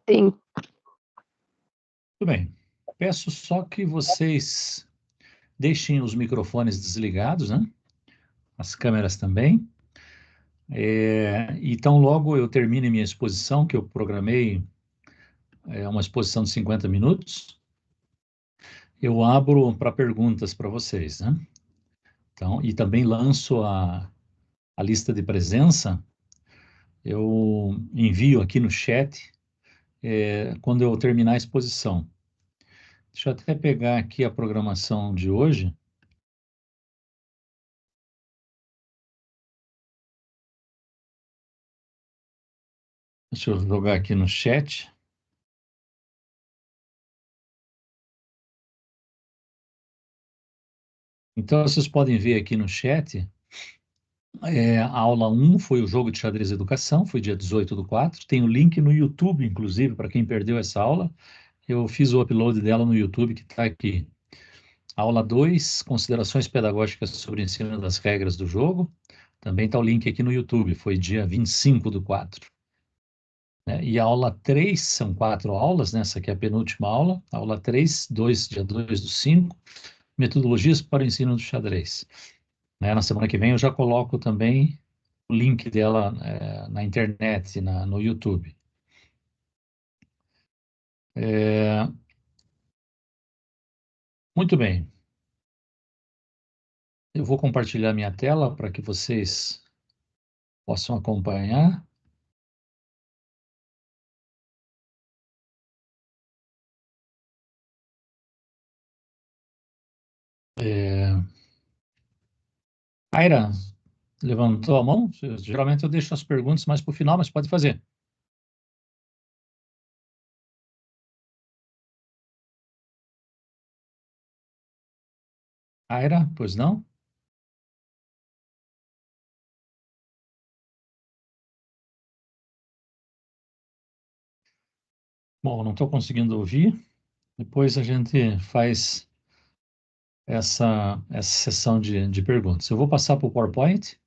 Sim. Tudo bem. Peço só que vocês deixem os microfones desligados, né? As câmeras também. Então, logo eu termine minha exposição, que eu programei, uma exposição de 50 minutos, eu abro para perguntas para vocês, né? Então, e também lanço a lista de presença, eu envio aqui no chat, quando eu terminar a exposição. Deixa eu até pegar aqui a programação de hoje. Deixa eu jogar aqui no chat. Então, vocês podem ver aqui no chat, a aula 1 foi o jogo de xadrez educação, foi dia 18/4. Tem o link no YouTube, inclusive, para quem perdeu essa aula. Eu fiz o upload dela no YouTube, que está aqui. Aula 2, considerações pedagógicas sobre o ensino das regras do jogo. Também está o link aqui no YouTube, foi dia 25/4. Né? E a aula 3, são 4 aulas, né? Essa aqui é a penúltima aula. Aula 3, dia 2/5, metodologias para o ensino do xadrez. Né? Na semana que vem eu já coloco também o link dela na internet, no YouTube. Muito bem. Eu vou compartilhar minha tela para que vocês possam acompanhar. Aira, levantou a mão? Geralmente eu deixo as perguntas mais para o final, mas pode fazer. Aira, pois não? Bom, não estou conseguindo ouvir. Depois a gente faz essa sessão de perguntas. Eu vou passar para o PowerPoint.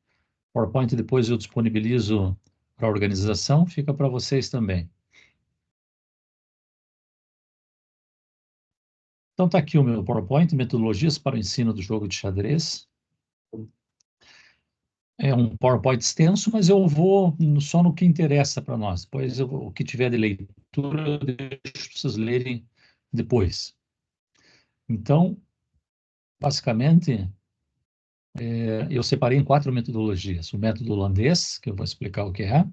PowerPoint depois eu disponibilizo para a organização, fica para vocês também. Então está aqui o meu PowerPoint, metodologias para o ensino do jogo de xadrez. É um PowerPoint extenso, mas eu vou só no que interessa para nós. Depois, o que tiver de leitura, eu deixo vocês lerem depois. Então, basicamente, eu separei em 4 metodologias. O método holandês, que eu vou explicar o que é.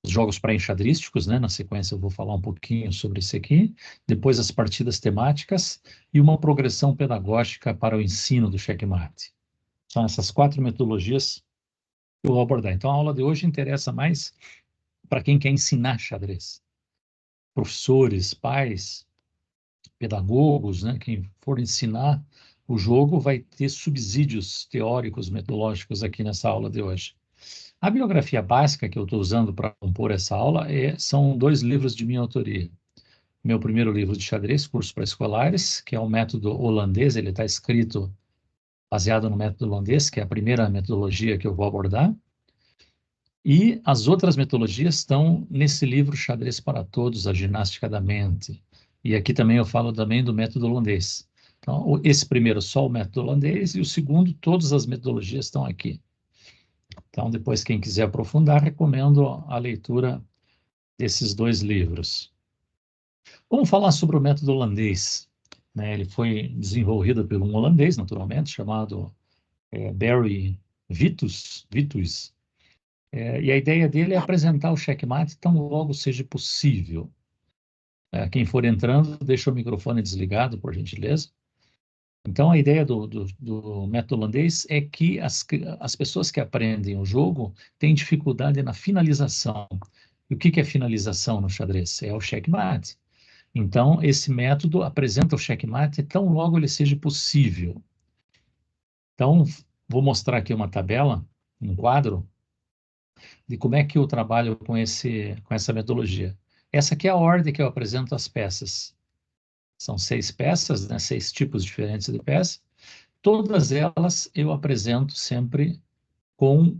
Os jogos pré-enxadrísticos, né? Na sequência eu vou falar um pouquinho sobre isso aqui. Depois as partidas temáticas e uma progressão pedagógica para o ensino do checkmate. São essas 4 metodologias que eu vou abordar. Então, a aula de hoje interessa mais para quem quer ensinar xadrez. Professores, pais, pedagogos, né? Quem for ensinar o jogo vai ter subsídios teóricos, metodológicos aqui nessa aula de hoje. A bibliografia básica que eu estou usando para compor essa aula são 2 livros de minha autoria. Meu primeiro livro de xadrez, Curso para Escolares, que é um método holandês, ele está escrito baseado no método holandês, que é a primeira metodologia que eu vou abordar. E as outras metodologias estão nesse livro Xadrez para Todos, a Ginástica da Mente. E aqui também eu falo também do método holandês. Então, esse primeiro só o método holandês e o segundo, todas as metodologias estão aqui. Então, depois, quem quiser aprofundar, recomendo a leitura desses 2 livros. Vamos falar sobre o método holandês. Né? Ele foi desenvolvido por um holandês, naturalmente, chamado Barry Vitus. E a ideia dele é apresentar o checkmate tão logo seja possível. Quem for entrando, deixa o microfone desligado, por gentileza. Então, a ideia do método holandês é que as pessoas que aprendem o jogo têm dificuldade na finalização. E o que é finalização no xadrez? É o checkmate. Então, esse método apresenta o checkmate tão logo ele seja possível. Então, vou mostrar aqui uma tabela, um quadro, de como é que eu trabalho com essa metodologia. Essa aqui é a ordem que eu apresento as peças. São 6 peças, né? 6 tipos diferentes de peças. Todas elas eu apresento sempre com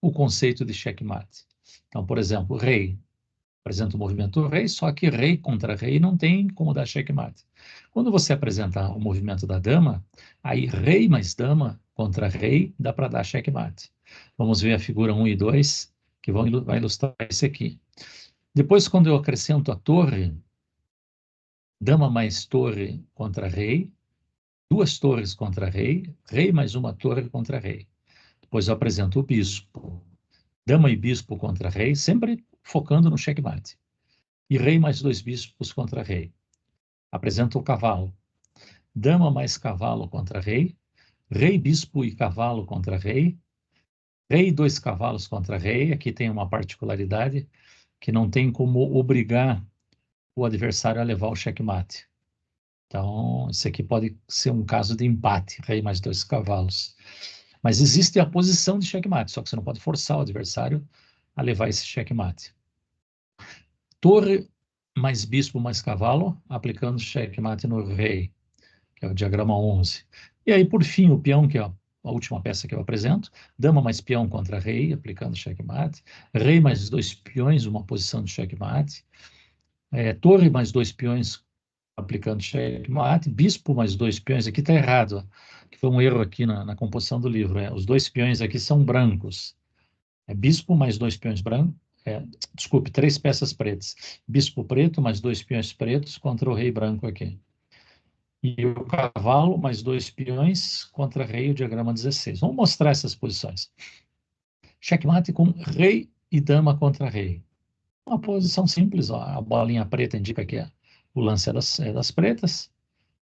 o conceito de checkmate. Então, por exemplo, rei. Apresenta o movimento do rei, só que rei contra rei não tem como dar checkmate. Quando você apresenta o movimento da dama, aí rei mais dama contra rei dá para dar checkmate. Vamos ver a figura 1 e 2, que vai ilustrar isso aqui. Depois, quando eu acrescento a torre, dama mais torre contra rei, duas torres contra rei, rei mais uma torre contra rei. Depois eu apresento o bispo, dama e bispo contra rei, sempre focando no checkmate. E rei mais dois bispos contra rei. Apresento o cavalo, dama mais cavalo contra rei, rei, bispo e cavalo contra rei, rei e dois cavalos contra rei. Aqui tem uma particularidade que não tem como obrigar o adversário a levar o checkmate. Então, isso aqui pode ser um caso de empate, rei mais dois cavalos. Mas existe a posição de checkmate, só que você não pode forçar o adversário a levar esse checkmate. Torre mais bispo mais cavalo, aplicando checkmate no rei, que é o diagrama 11. E aí, por fim, o peão, que é a última peça que eu apresento, dama mais peão contra rei, aplicando checkmate, rei mais dois peões, uma posição de checkmate, torre mais dois peões, aplicando checkmate, bispo mais dois peões, aqui está errado, que foi um erro aqui na composição do livro, os dois peões aqui são brancos, bispo mais dois peões brancos, desculpe, três peças pretas, bispo preto mais dois peões pretos contra o rei branco aqui. E o cavalo mais dois peões contra rei, o diagrama 16. Vamos mostrar essas posições. Checkmate com rei e dama contra rei. Uma posição simples, ó, a bolinha preta indica que o lance é das pretas.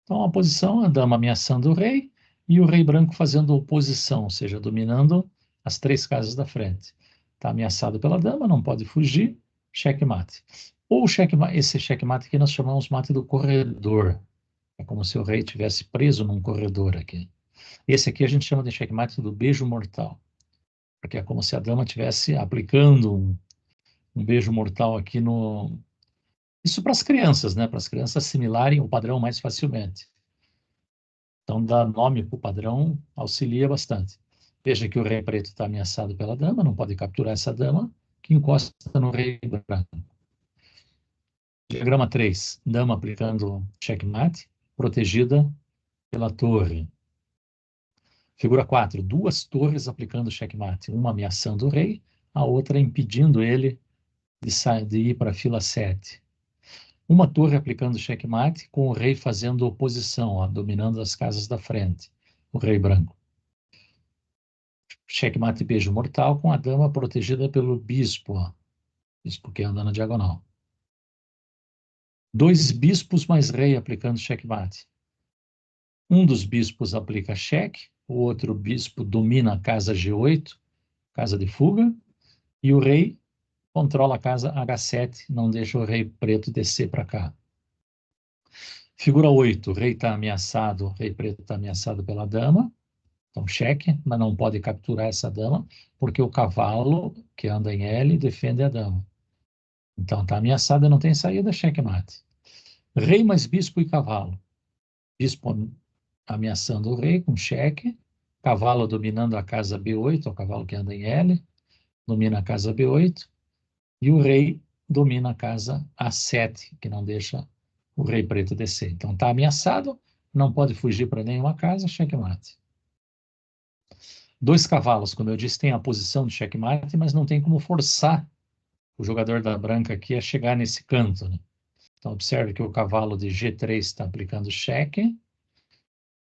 Então, a posição, a dama ameaçando o rei e o rei branco fazendo oposição, ou seja, dominando as três casas da frente. Está ameaçado pela dama, não pode fugir, checkmate. Ou esse checkmate aqui nós chamamos mate do corredor. É como se o rei tivesse preso num corredor aqui. Esse aqui a gente chama de checkmate do beijo mortal, porque é como se a dama estivesse aplicando um beijo mortal aqui no... Isso para as crianças, né? Para as crianças assimilarem o padrão mais facilmente. Então, dar nome para o padrão auxilia bastante. Veja que o rei preto está ameaçado pela dama, não pode capturar essa dama, que encosta no rei branco. Diagrama 3, dama aplicando checkmate, protegida pela torre. Figura 4, duas torres aplicando checkmate, uma ameaçando o rei, a outra impedindo ele de ir para a fila 7. Uma torre aplicando checkmate, com o rei fazendo oposição, ó, dominando as casas da frente, o rei branco. Checkmate beijo mortal, com a dama protegida pelo bispo, ó, bispo que anda na diagonal. Dois bispos mais rei aplicando checkmate. Um dos bispos aplica cheque, o outro bispo domina a casa G8, casa de fuga, e o rei controla a casa H7, não deixa o rei preto descer para cá. Figura 8, o rei está ameaçado, o rei preto está ameaçado pela dama, então cheque, mas não pode capturar essa dama, porque o cavalo que anda em L defende a dama. Então está ameaçado, não tem saída, checkmate. Rei mais bispo e cavalo. Bispo ameaçando o rei com cheque, cavalo dominando a casa B8, o cavalo que anda em L, domina a casa B8, e o rei domina a casa A7, que não deixa o rei preto descer. Então está ameaçado, não pode fugir para nenhuma casa, checkmate. Dois cavalos, como eu disse, tem a posição de checkmate, mas não tem como forçar o jogador da branca aqui a chegar nesse canto, né? Então observe que o cavalo de G3 está aplicando cheque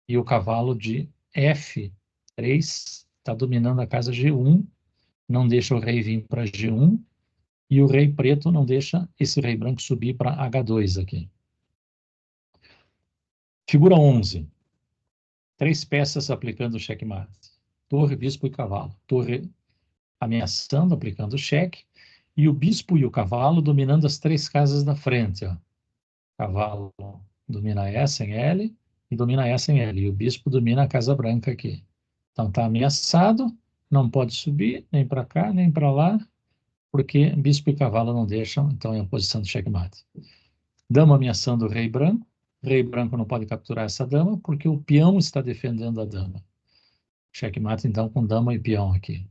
e o cavalo de F3 está dominando a casa G1, não deixa o rei vir para G1, e o rei preto não deixa esse rei branco subir para H2 aqui. Figura 11. Três peças aplicando checkmate. Torre, bispo e cavalo. Torre ameaçando, aplicando cheque, e o bispo e o cavalo dominando as três casas da frente. Ó. Cavalo domina essa em L e domina essa em L. E o bispo domina a casa branca aqui. Então está ameaçado, não pode subir nem para cá, nem para lá, porque bispo e cavalo não deixam, então é a posição de checkmate. Dama ameaçando o rei branco não pode capturar essa dama, porque o peão está defendendo a dama. Checkmate, então, com dama e peão aqui.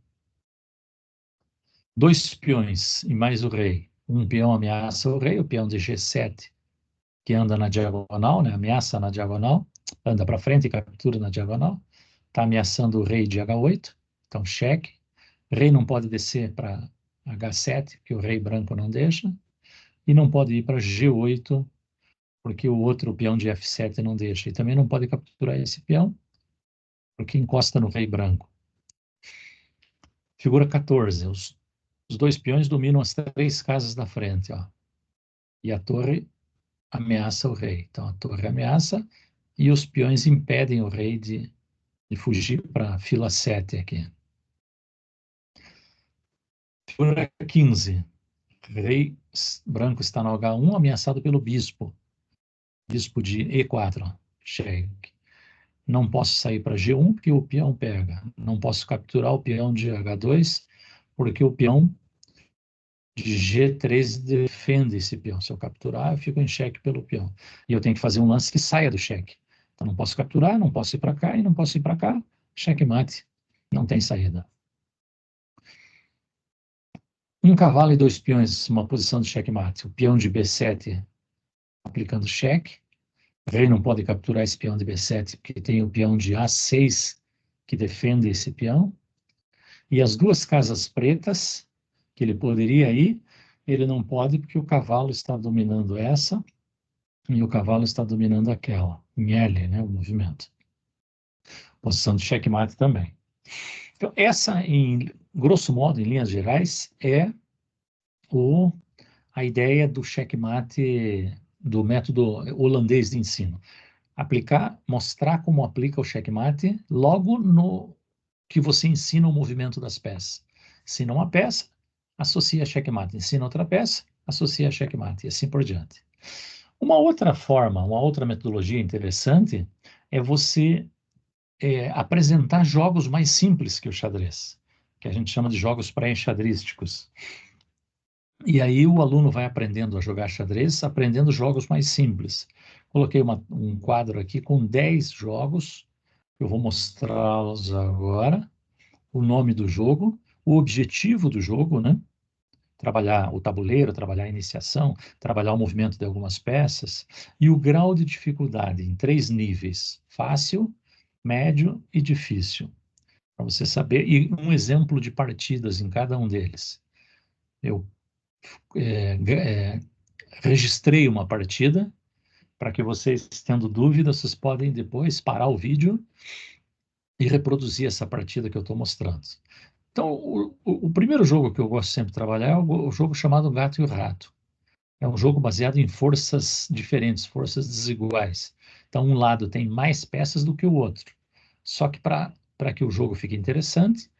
Dois peões e mais o rei. um peão ameaça o rei, o peão de G7, que anda na diagonal, né? Ameaça na diagonal, anda para frente e captura na diagonal. Está ameaçando o rei de H8, então cheque. Rei não pode descer para H7, porque o rei branco não deixa. E não pode ir para G8, porque o outro peão de F7 não deixa. E também não pode capturar esse peão, porque encosta no rei branco. Figura 14. Os dois peões dominam as três casas da frente, ó. E a torre ameaça o rei. Então, a torre ameaça e os peões impedem o rei de fugir para a fila 7 aqui. Figura 15. Rei branco está no H1, ameaçado pelo bispo. Bispo de E4. Cheque. Não posso sair para G1, porque o peão pega. Não posso capturar o peão de H2, porque o peão de G3 defende esse peão. Se eu capturar, eu fico em xeque pelo peão. E eu tenho que fazer um lance que saia do xeque. Então, não posso capturar, não posso ir para cá e não posso ir para cá. Xeque mate. Não tem saída. Um cavalo e dois peões, uma posição de xeque mate. O peão de B7 aplicando xeque. O rei não pode capturar esse peão de B7, porque tem o peão de A6 que defende esse peão. E as duas casas pretas, que ele poderia ir, ele não pode porque o cavalo está dominando essa e o cavalo está dominando aquela, em L, né, o movimento. Posição de checkmate também. Então, essa, em grosso modo, em linhas gerais, é a ideia do checkmate, do método holandês de ensino. Aplicar, mostrar como aplica o checkmate logo no que você ensina o movimento das peças. Ensina uma peça, associa a checkmate. Ensina outra peça, associa a checkmate, e assim por diante. Uma outra forma, uma outra metodologia interessante é você apresentar jogos mais simples que o xadrez, que a gente chama de jogos pré-enxadrísticos. E aí o aluno vai aprendendo a jogar xadrez, aprendendo jogos mais simples. Coloquei um quadro aqui com 10 jogos, eu vou mostrá-los agora. O nome do jogo, o objetivo do jogo, né? Trabalhar o tabuleiro, trabalhar a iniciação, trabalhar o movimento de algumas peças, e o grau de dificuldade em 3 níveis: fácil, médio e difícil. Para você saber, e um exemplo de partidas em cada um deles. Eu registrei uma partida, para que vocês, tendo dúvidas, vocês podem depois parar o vídeo e reproduzir essa partida que eu estou mostrando. Então, o primeiro jogo que eu gosto sempre de trabalhar é o jogo chamado Gato e o Rato. É um jogo baseado em forças diferentes, forças desiguais. Então, um lado tem mais peças do que o outro. Só que para que o jogo fique interessante,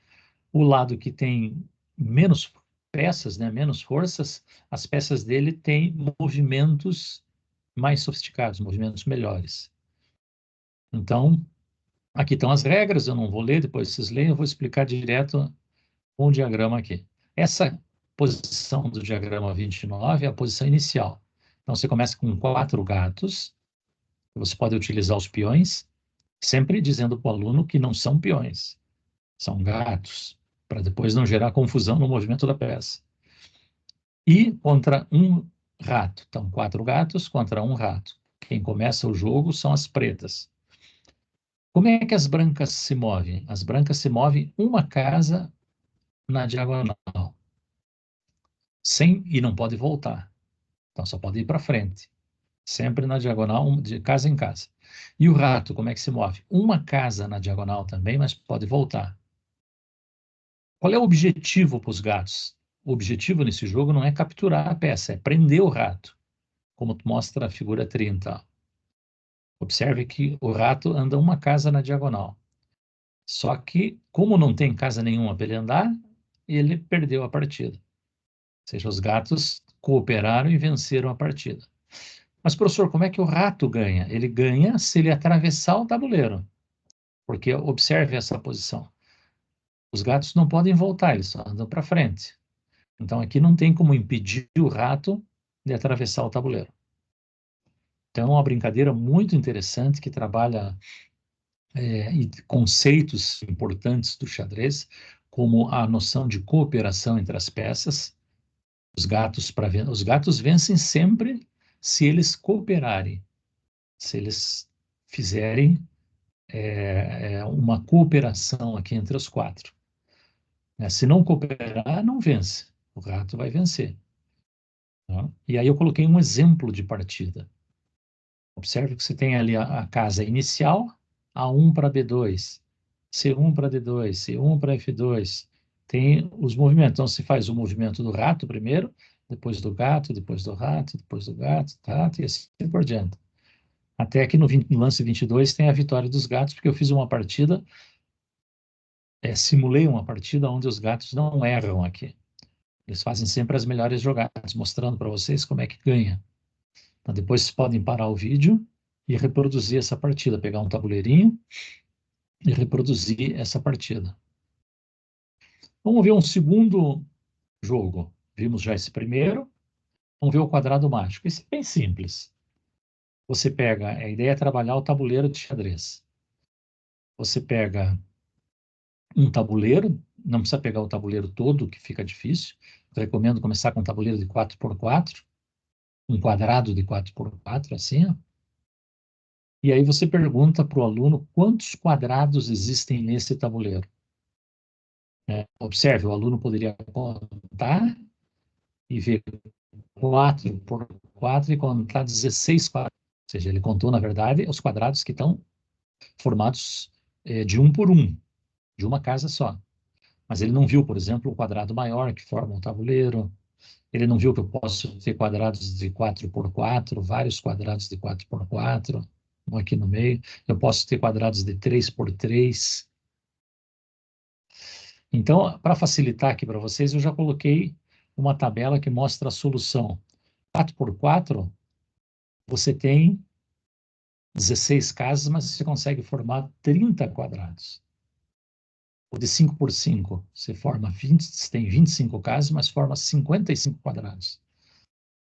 o lado que tem menos peças, né, menos forças, as peças dele têm movimentos mais sofisticados, movimentos melhores. Então, aqui estão as regras, eu não vou ler, depois vocês leem, eu vou explicar direto com o diagrama aqui. Essa posição do diagrama 29 é a posição inicial. Então, você começa com 4 gatos, você pode utilizar os peões, sempre dizendo para o aluno que não são peões, são gatos, para depois não gerar confusão no movimento da peça. E contra um rato. Então, 4 gatos contra um rato. Quem começa o jogo são as pretas. Como é que as brancas se movem? As brancas se movem uma casa na diagonal, e não pode voltar. Então, só pode ir para frente. Sempre na diagonal, de casa em casa. E o rato, como é que se move? Uma casa na diagonal também, mas pode voltar. Qual é o objetivo para os gatos? O objetivo nesse jogo não é capturar a peça, é prender o rato, como mostra a figura 30. Observe que o rato anda uma casa na diagonal. Só que, como não tem casa nenhuma para ele andar, ele perdeu a partida. Ou seja, os gatos cooperaram e venceram a partida. Mas, professor, como é que o rato ganha? Ele ganha se ele atravessar o tabuleiro. Porque observe essa posição. Os gatos não podem voltar, eles só andam para frente. Então, aqui não tem como impedir o rato de atravessar o tabuleiro. Então, é uma brincadeira muito interessante que trabalha conceitos importantes do xadrez, como a noção de cooperação entre as peças, Os gatos vencem sempre se eles cooperarem, se eles fizerem uma cooperação aqui entre os quatro, né? Se não cooperar, não vence. O rato vai vencer, tá? E aí eu coloquei um exemplo de partida. Observe que você tem ali a casa inicial, A1 para B2, C1 para D2, C1 para F2. Tem os movimentos. Então, se faz o movimento do rato primeiro, depois do gato, depois do rato, depois do gato, e assim por diante. Até que no lance 22 tem a vitória dos gatos, porque eu fiz uma partida, simulei uma partida onde os gatos não erram aqui. Eles fazem sempre as melhores jogadas, mostrando para vocês como é que ganha. Então, depois vocês podem parar o vídeo e reproduzir essa partida, pegar um tabuleirinho e reproduzir essa partida. Vamos ver um segundo jogo. Vimos já esse primeiro. Vamos ver o quadrado mágico. Isso é bem simples. Você pega, a ideia é trabalhar o tabuleiro de xadrez. Você pega um tabuleiro, não precisa pegar o tabuleiro todo, que fica difícil. Eu recomendo começar com um tabuleiro de 4x4, um quadrado de 4x4, assim, ó. E aí você pergunta para o aluno quantos quadrados existem nesse tabuleiro. Observe, o aluno poderia contar e ver 4x4 e contar 16 quadrados. Ou seja, ele contou, na verdade, os quadrados que estão formados de um por um, de uma casa só. Mas ele não viu, por exemplo, o quadrado maior que forma um tabuleiro. Ele não viu que eu posso ter quadrados de 4x4, vários quadrados de 4x4, um aqui no meio. Eu posso ter quadrados de 3x3. Então, para facilitar aqui para vocês, eu já coloquei uma tabela que mostra a solução. 4x4, você tem 16 casas, mas você consegue formar 30 quadrados. O de 5x5, você forma 20, você tem 25 casas, mas forma 55 quadrados.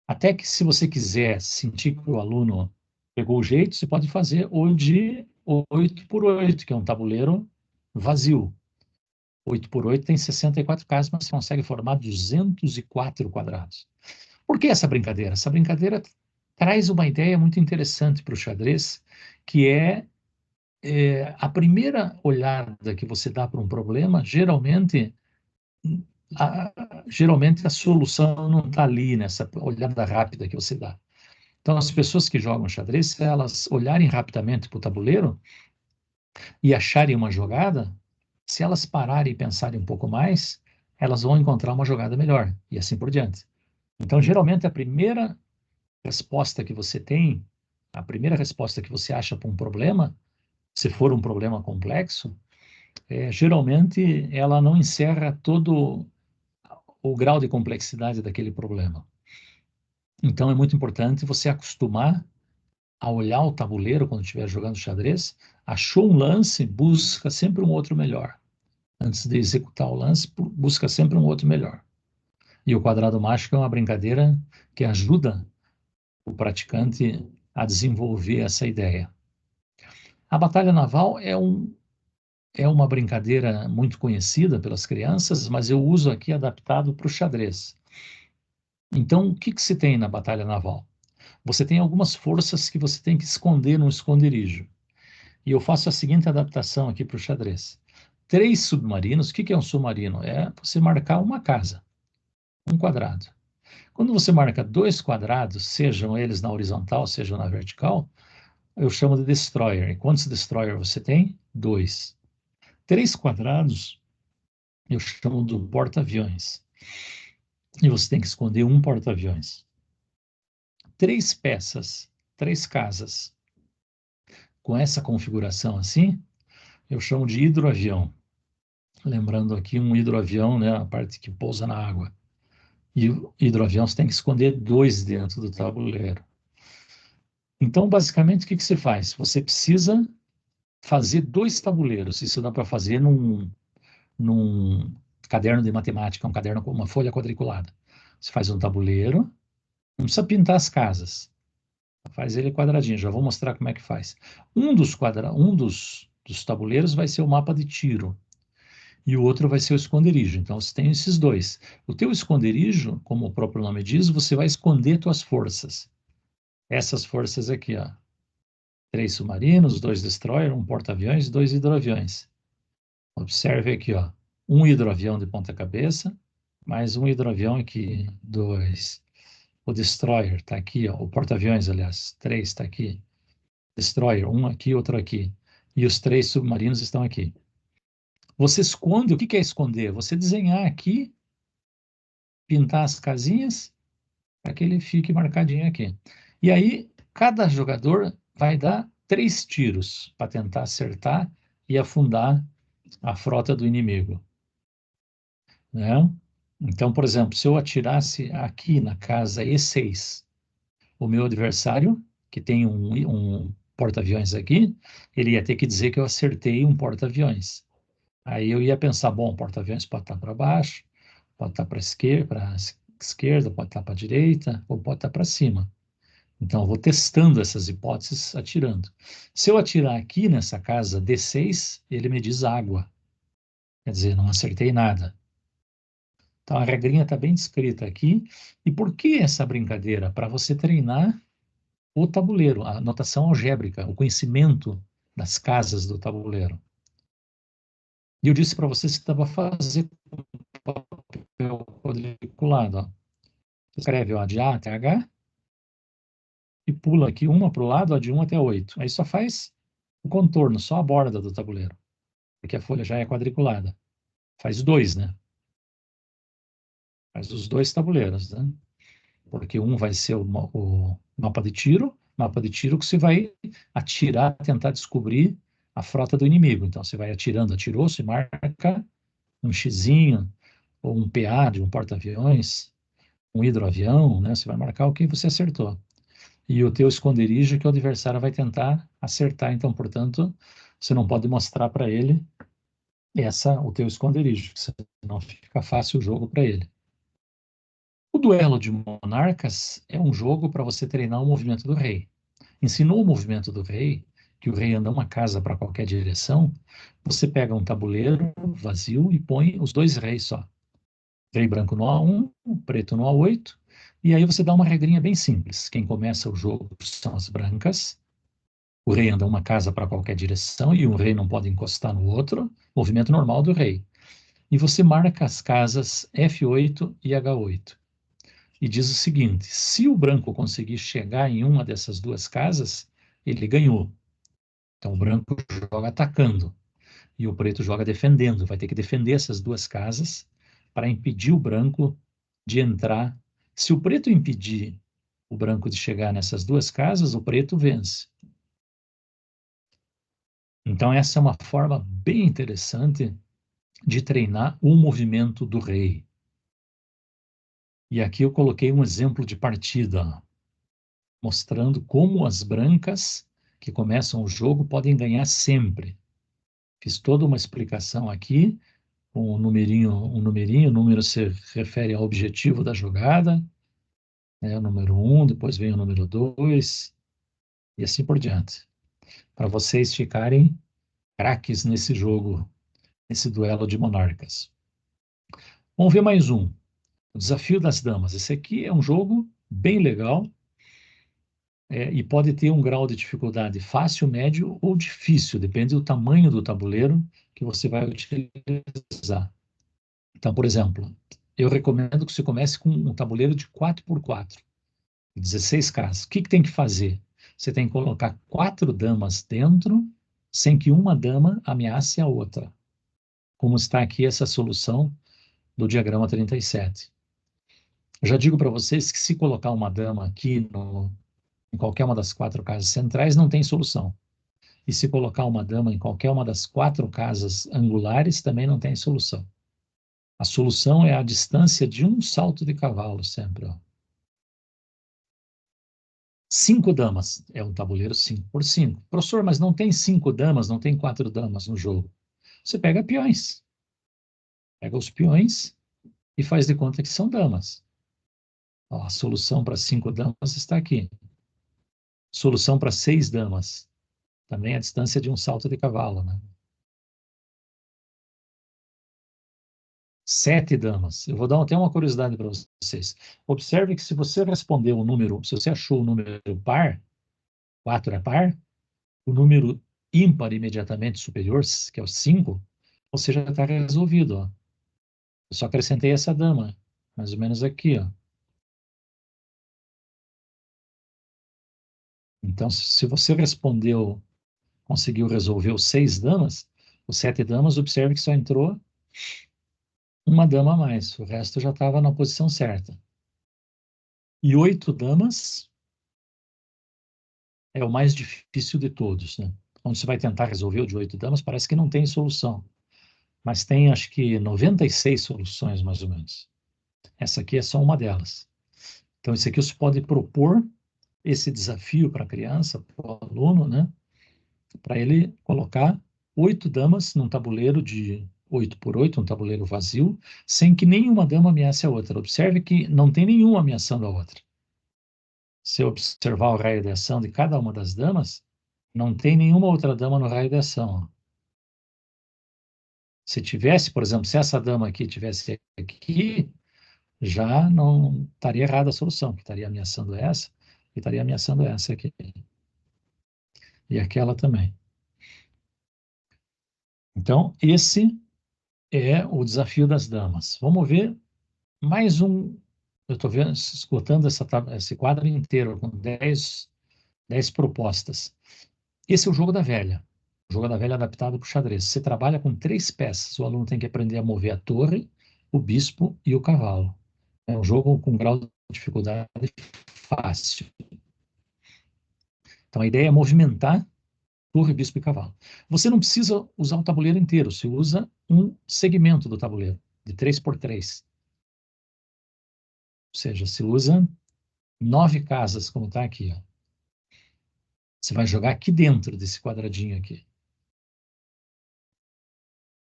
Até que, se você quiser sentir que o aluno pegou o jeito, você pode fazer o de 8x8, que é um tabuleiro vazio. 8x8 tem 64 casas, mas você consegue formar 204 quadrados. Por que essa brincadeira? Essa brincadeira traz uma ideia muito interessante para o xadrez, que a primeira olhada que você dá para um problema, geralmente a solução não está ali nessa olhada rápida que você dá. Então, as pessoas que jogam xadrez, se elas olharem rapidamente para o tabuleiro e acharem uma jogada, se elas pararem e pensarem um pouco mais, elas vão encontrar uma jogada melhor, e assim por diante. Então, geralmente, a primeira resposta que você tem, a primeira resposta que você acha para um problema, se for um problema complexo, geralmente ela não encerra todo o grau de complexidade daquele problema. Então, é muito importante você acostumar a olhar o tabuleiro quando estiver jogando xadrez, achou um lance, busca sempre um outro melhor. Antes de executar o lance, busca sempre um outro melhor. E o quadrado mágico é uma brincadeira que ajuda o praticante a desenvolver essa ideia. A batalha naval é uma brincadeira muito conhecida pelas crianças, mas eu uso aqui adaptado para o xadrez. Então, o que se tem na batalha naval? Você tem algumas forças que você tem que esconder num esconderijo. E eu faço a seguinte adaptação aqui para o xadrez. 3 submarinos, o que é um submarino? É você marcar uma casa, um quadrado. Quando você marca 2 quadrados, sejam eles na horizontal, sejam na vertical, eu chamo de destroyer. E quantos destroyer você tem? 2. 3 quadrados, eu chamo de porta-aviões. E você tem que esconder um porta-aviões. 3 peças, 3 casas, com essa configuração assim, eu chamo de hidroavião. Lembrando aqui um hidroavião, né, a parte que pousa na água. E o hidroavião você tem que esconder 2 dentro do tabuleiro. Então, basicamente, o que você faz? Você precisa fazer 2 tabuleiros. Isso dá para fazer num caderno de matemática, um caderno com uma folha quadriculada. Você faz um tabuleiro, não precisa pintar as casas. Faz ele quadradinho, já vou mostrar como é que faz. Um dos tabuleiros vai ser o mapa de tiro. e o outro vai ser o esconderijo. Então, você tem esses dois. O teu esconderijo, como o próprio nome diz, você vai esconder tuas forças. Essas forças aqui, ó. 3 submarinos, 2 destroyers, um porta-aviões, 2 hidroaviões. Observe aqui, ó. Um hidroavião de ponta cabeça, mais um hidroavião aqui, 2. O destroyer está aqui, ó. O porta-aviões, aliás, 3 está aqui. Destroyer, um aqui, outro aqui. E os 3 submarinos estão aqui. Você esconde, o que é esconder? Você desenhar aqui, pintar as casinhas, para que ele fique marcadinho aqui. E aí, cada jogador vai dar 3 tiros para tentar acertar e afundar a frota do inimigo, né? Então, por exemplo, se eu atirasse aqui na casa E6, o meu adversário, que tem um porta-aviões aqui, ele ia ter que dizer que eu acertei um porta-aviões. Aí eu ia pensar, bom, o porta-aviões pode estar para baixo, pode estar para esquerda, pode estar para a direita, ou pode estar para cima. Então, eu vou testando essas hipóteses, atirando. Se eu atirar aqui nessa casa D6, ele me diz água. Quer dizer, não acertei nada. Então, a regrinha está bem descrita aqui. E por que essa brincadeira? Para você treinar o tabuleiro, a notação algébrica, o conhecimento das casas do tabuleiro. E eu disse para vocês que estava fazendo papel quadriculado. Ó. Escreve ó, de A até H e pula aqui uma para o lado, ó, de 1 até 8. Aí só faz o contorno, só a borda do tabuleiro, porque a folha já é quadriculada. Faz 2, né? Faz os 2 tabuleiros, né? Porque um vai ser o mapa de tiro que você vai atirar, tentar descobrir a frota do inimigo. Então, você vai atirando, atirou, você marca um xizinho, ou um PA de um porta-aviões, um hidroavião, né? Você vai marcar o que você acertou. E o teu esconderijo que o adversário vai tentar acertar. Então, portanto, você não pode mostrar para ele o teu esconderijo, senão fica fácil o jogo para ele. O duelo de monarcas é um jogo para você treinar o movimento do rei. Ensinou o movimento do rei, que o rei anda uma casa para qualquer direção, você pega um tabuleiro vazio e põe os 2 reis só. Rei branco no A1, preto no A8, e aí você dá uma regrinha bem simples. Quem começa o jogo são as brancas, o rei anda uma casa para qualquer direção e um rei não pode encostar no outro, movimento normal do rei. E você marca as casas F8 e H8. E diz o seguinte: se o branco conseguir chegar em uma dessas 2 casas, ele ganhou. Então o branco joga atacando e o preto joga defendendo. Vai ter que defender essas 2 casas para impedir o branco de entrar. Se o preto impedir o branco de chegar nessas 2 casas, o preto vence. Então essa é uma forma bem interessante de treinar o movimento do rei. E aqui eu coloquei um exemplo de partida, mostrando como as brancas que começam o jogo podem ganhar sempre. Fiz toda uma explicação aqui, com o número se refere ao objetivo da jogada, né, o número 1, depois vem o número 2, e assim por diante. Para vocês ficarem craques nesse jogo, nesse duelo de monarcas. Vamos ver mais um. O Desafio das Damas. Esse aqui é um jogo bem legal, e pode ter um grau de dificuldade fácil, médio ou difícil, depende do tamanho do tabuleiro que você vai utilizar. Então, por exemplo, eu recomendo que você comece com um tabuleiro de 4x4, 16 casas. O que tem que fazer? Você tem que colocar 4 damas dentro, sem que uma dama ameace a outra, como está aqui essa solução do diagrama 37. Eu já digo para vocês que se colocar uma dama aqui em qualquer uma das 4 casas centrais, não tem solução. E se colocar uma dama em qualquer uma das 4 casas angulares, também não tem solução. A solução é a distância de um salto de cavalo, sempre. Ó. 5 damas. É um tabuleiro 5x5. Professor, mas não tem 5 damas, não tem 4 damas no jogo. Você pega peões. Pega os peões e faz de conta que são damas. Ó, a solução para 5 damas está aqui. Solução para 6 damas. Também a distância de um salto de cavalo, né? 7 damas. Eu vou dar até uma curiosidade para vocês. Observe que se você respondeu o número, se você achou o número par, 4 é par, o número ímpar imediatamente superior, que é o 5, você já está resolvido, ó. Eu só acrescentei essa dama, mais ou menos aqui, ó. Então, se você respondeu, conseguiu resolver os 6 damas, os 7 damas, observe que só entrou uma dama a mais. O resto já estava na posição certa. E 8 damas é o mais difícil de todos, né? Quando você vai tentar resolver o de 8 damas, parece que não tem solução. Mas tem, acho que, 96 soluções, mais ou menos. Essa aqui é só uma delas. Então, isso aqui você pode propor esse desafio para a criança, para o aluno, né? Para ele colocar 8 damas num tabuleiro de 8 por 8, um tabuleiro vazio, sem que nenhuma dama ameace a outra. Observe que não tem nenhuma ameaçando a outra. Se observar o raio de ação de cada uma das damas, não tem nenhuma outra dama no raio de ação. Se tivesse, por exemplo, se essa dama aqui tivesse aqui, já não estaria errada a solução, que estaria ameaçando essa e estaria ameaçando essa aqui. E aquela também. Então, esse é o desafio das damas. Vamos ver mais um. Eu estou esgotando esse quadro inteiro, com 10 propostas. Esse é o jogo da velha. O jogo da velha adaptado para o xadrez. Você trabalha com 3 peças. O aluno tem que aprender a mover a torre, o bispo e o cavalo. É um jogo com grau de dificuldade fácil. Então, a ideia é movimentar torre, bispo e cavalo. Você não precisa usar o tabuleiro inteiro. Você usa um segmento do tabuleiro, de 3 por 3. Ou seja, se usa 9 casas, como está aqui, ó. Você vai jogar aqui dentro desse quadradinho aqui.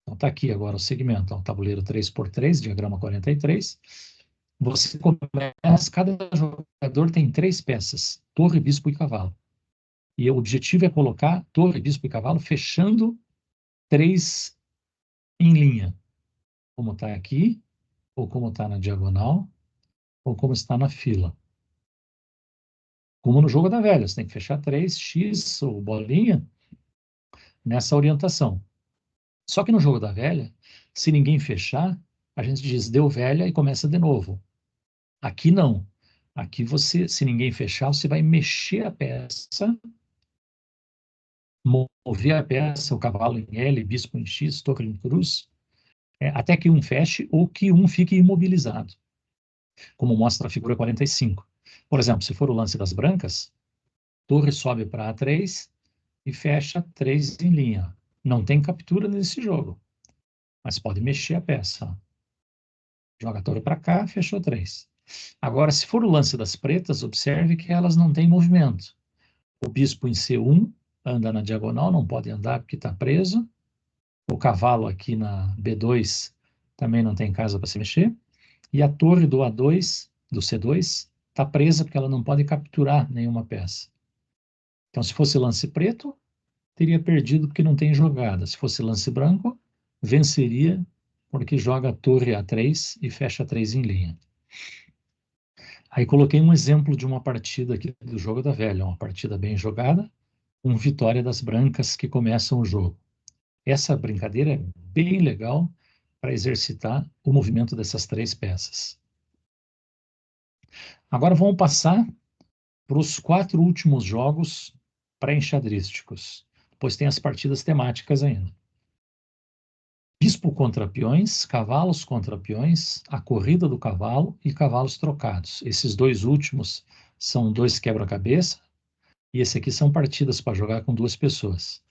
Então, está aqui agora o segmento, ó, um tabuleiro 3 por 3, diagrama 43. Você começa, cada jogador tem 3 peças, torre, bispo e cavalo. E o objetivo é colocar torre, bispo e cavalo fechando 3 em linha, como está aqui, ou como está na diagonal, ou como está na fila. Como no jogo da velha, você tem que fechar 3, X ou bolinha, nessa orientação. Só que no jogo da velha, se ninguém fechar, a gente diz deu velha e começa de novo. Aqui não. Aqui você, se ninguém fechar, você vai mexer a peça, mover a peça, o cavalo em L, bispo em X, torre em cruz, até que um feche ou que um fique imobilizado, como mostra a figura 45. Por exemplo, se for o lance das brancas, torre sobe para A3 e fecha 3 em linha. Não tem captura nesse jogo, mas pode mexer a peça. Joga a torre para cá, fechou 3. Agora, se for o lance das pretas, observe que elas não têm movimento. O bispo em C1 anda na diagonal, não pode andar porque está preso. O cavalo aqui na B2 também não tem casa para se mexer. E a torre do A2, do C2, está presa porque ela não pode capturar nenhuma peça. Então, se fosse lance preto, teria perdido porque não tem jogada. Se fosse lance branco, venceria porque joga a torre A3 e fecha 3 em linha. Aí coloquei um exemplo de uma partida aqui do jogo da velha, uma partida bem jogada, com vitória das brancas que começam o jogo. Essa brincadeira é bem legal para exercitar o movimento dessas 3 peças. Agora vamos passar para os 4 últimos jogos pré-enxadrísticos. Depois tem as partidas temáticas ainda. Bispo contra peões, cavalos contra peões, a corrida do cavalo e cavalos trocados. Esses 2 últimos são 2 quebra-cabeça, e esse aqui são partidas para jogar com 2 pessoas.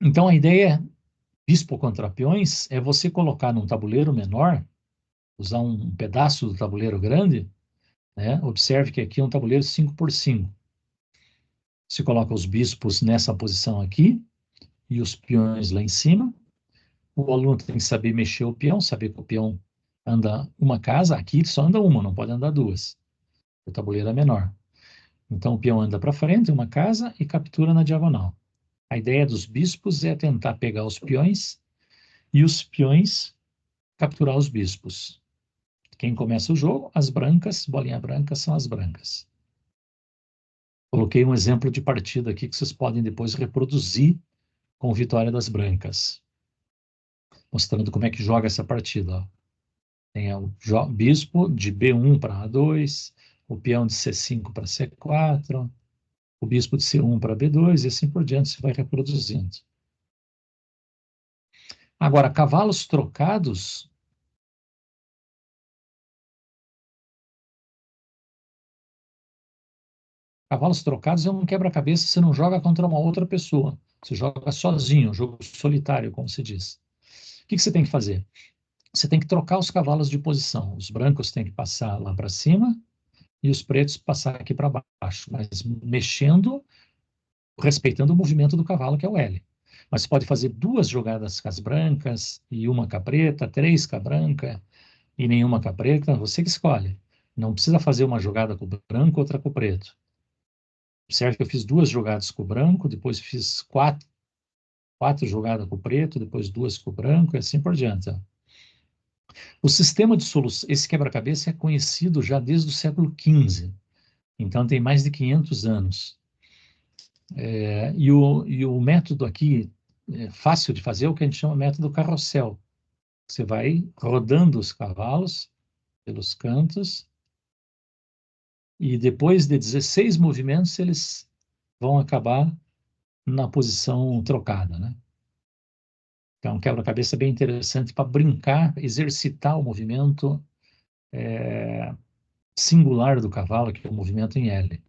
Então a ideia, bispo contra peões, é você colocar num tabuleiro menor, usar um pedaço do tabuleiro grande, né? Observe que aqui é um tabuleiro 5 por 5. Você coloca os bispos nessa posição aqui e os peões lá em cima. O aluno tem que saber mexer o peão, saber que o peão anda uma casa, aqui só anda uma, não pode andar 2. O tabuleiro é menor. Então o peão anda para frente, uma casa, e captura na diagonal. A ideia dos bispos é tentar pegar os peões E os peões capturar os bispos. Quem começa o jogo, as brancas, bolinha branca, são as brancas. Coloquei um exemplo de partida aqui que vocês podem depois reproduzir com vitória das brancas, mostrando como é que joga essa partida. Ó. Tem o bispo de B1 para A2, o peão de C5 para C4, o bispo de C1 para B2, e assim por diante, se vai reproduzindo. Agora, cavalos trocados. Cavalos trocados é um quebra-cabeça, você não joga contra uma outra pessoa. Você joga sozinho, jogo solitário, como se diz. O que você tem que fazer? Você tem que trocar os cavalos de posição. Os brancos têm que passar lá para cima e os pretos passar aqui para baixo, mas mexendo, respeitando o movimento do cavalo, que é o L. Mas você pode fazer 2 jogadas com as brancas e uma com a preta, 3 com a branca e nenhuma com a preta, você que escolhe. Não precisa fazer uma jogada com o branco, outra com o preto. Certo que eu fiz 2 jogadas com o branco, depois fiz 4 jogadas com o preto, depois 2 com o branco, e assim por diante. Ó. O sistema de solução, esse quebra-cabeça é conhecido já desde o século XV, então tem mais de 500 anos. E o método aqui, fácil de fazer, é o que a gente chama de método carrossel. Você vai rodando os cavalos pelos cantos, e depois de 16 movimentos, eles vão acabar na posição trocada, né? Então, um quebra-cabeça bem interessante para brincar, exercitar o movimento singular do cavalo, que é o movimento em L.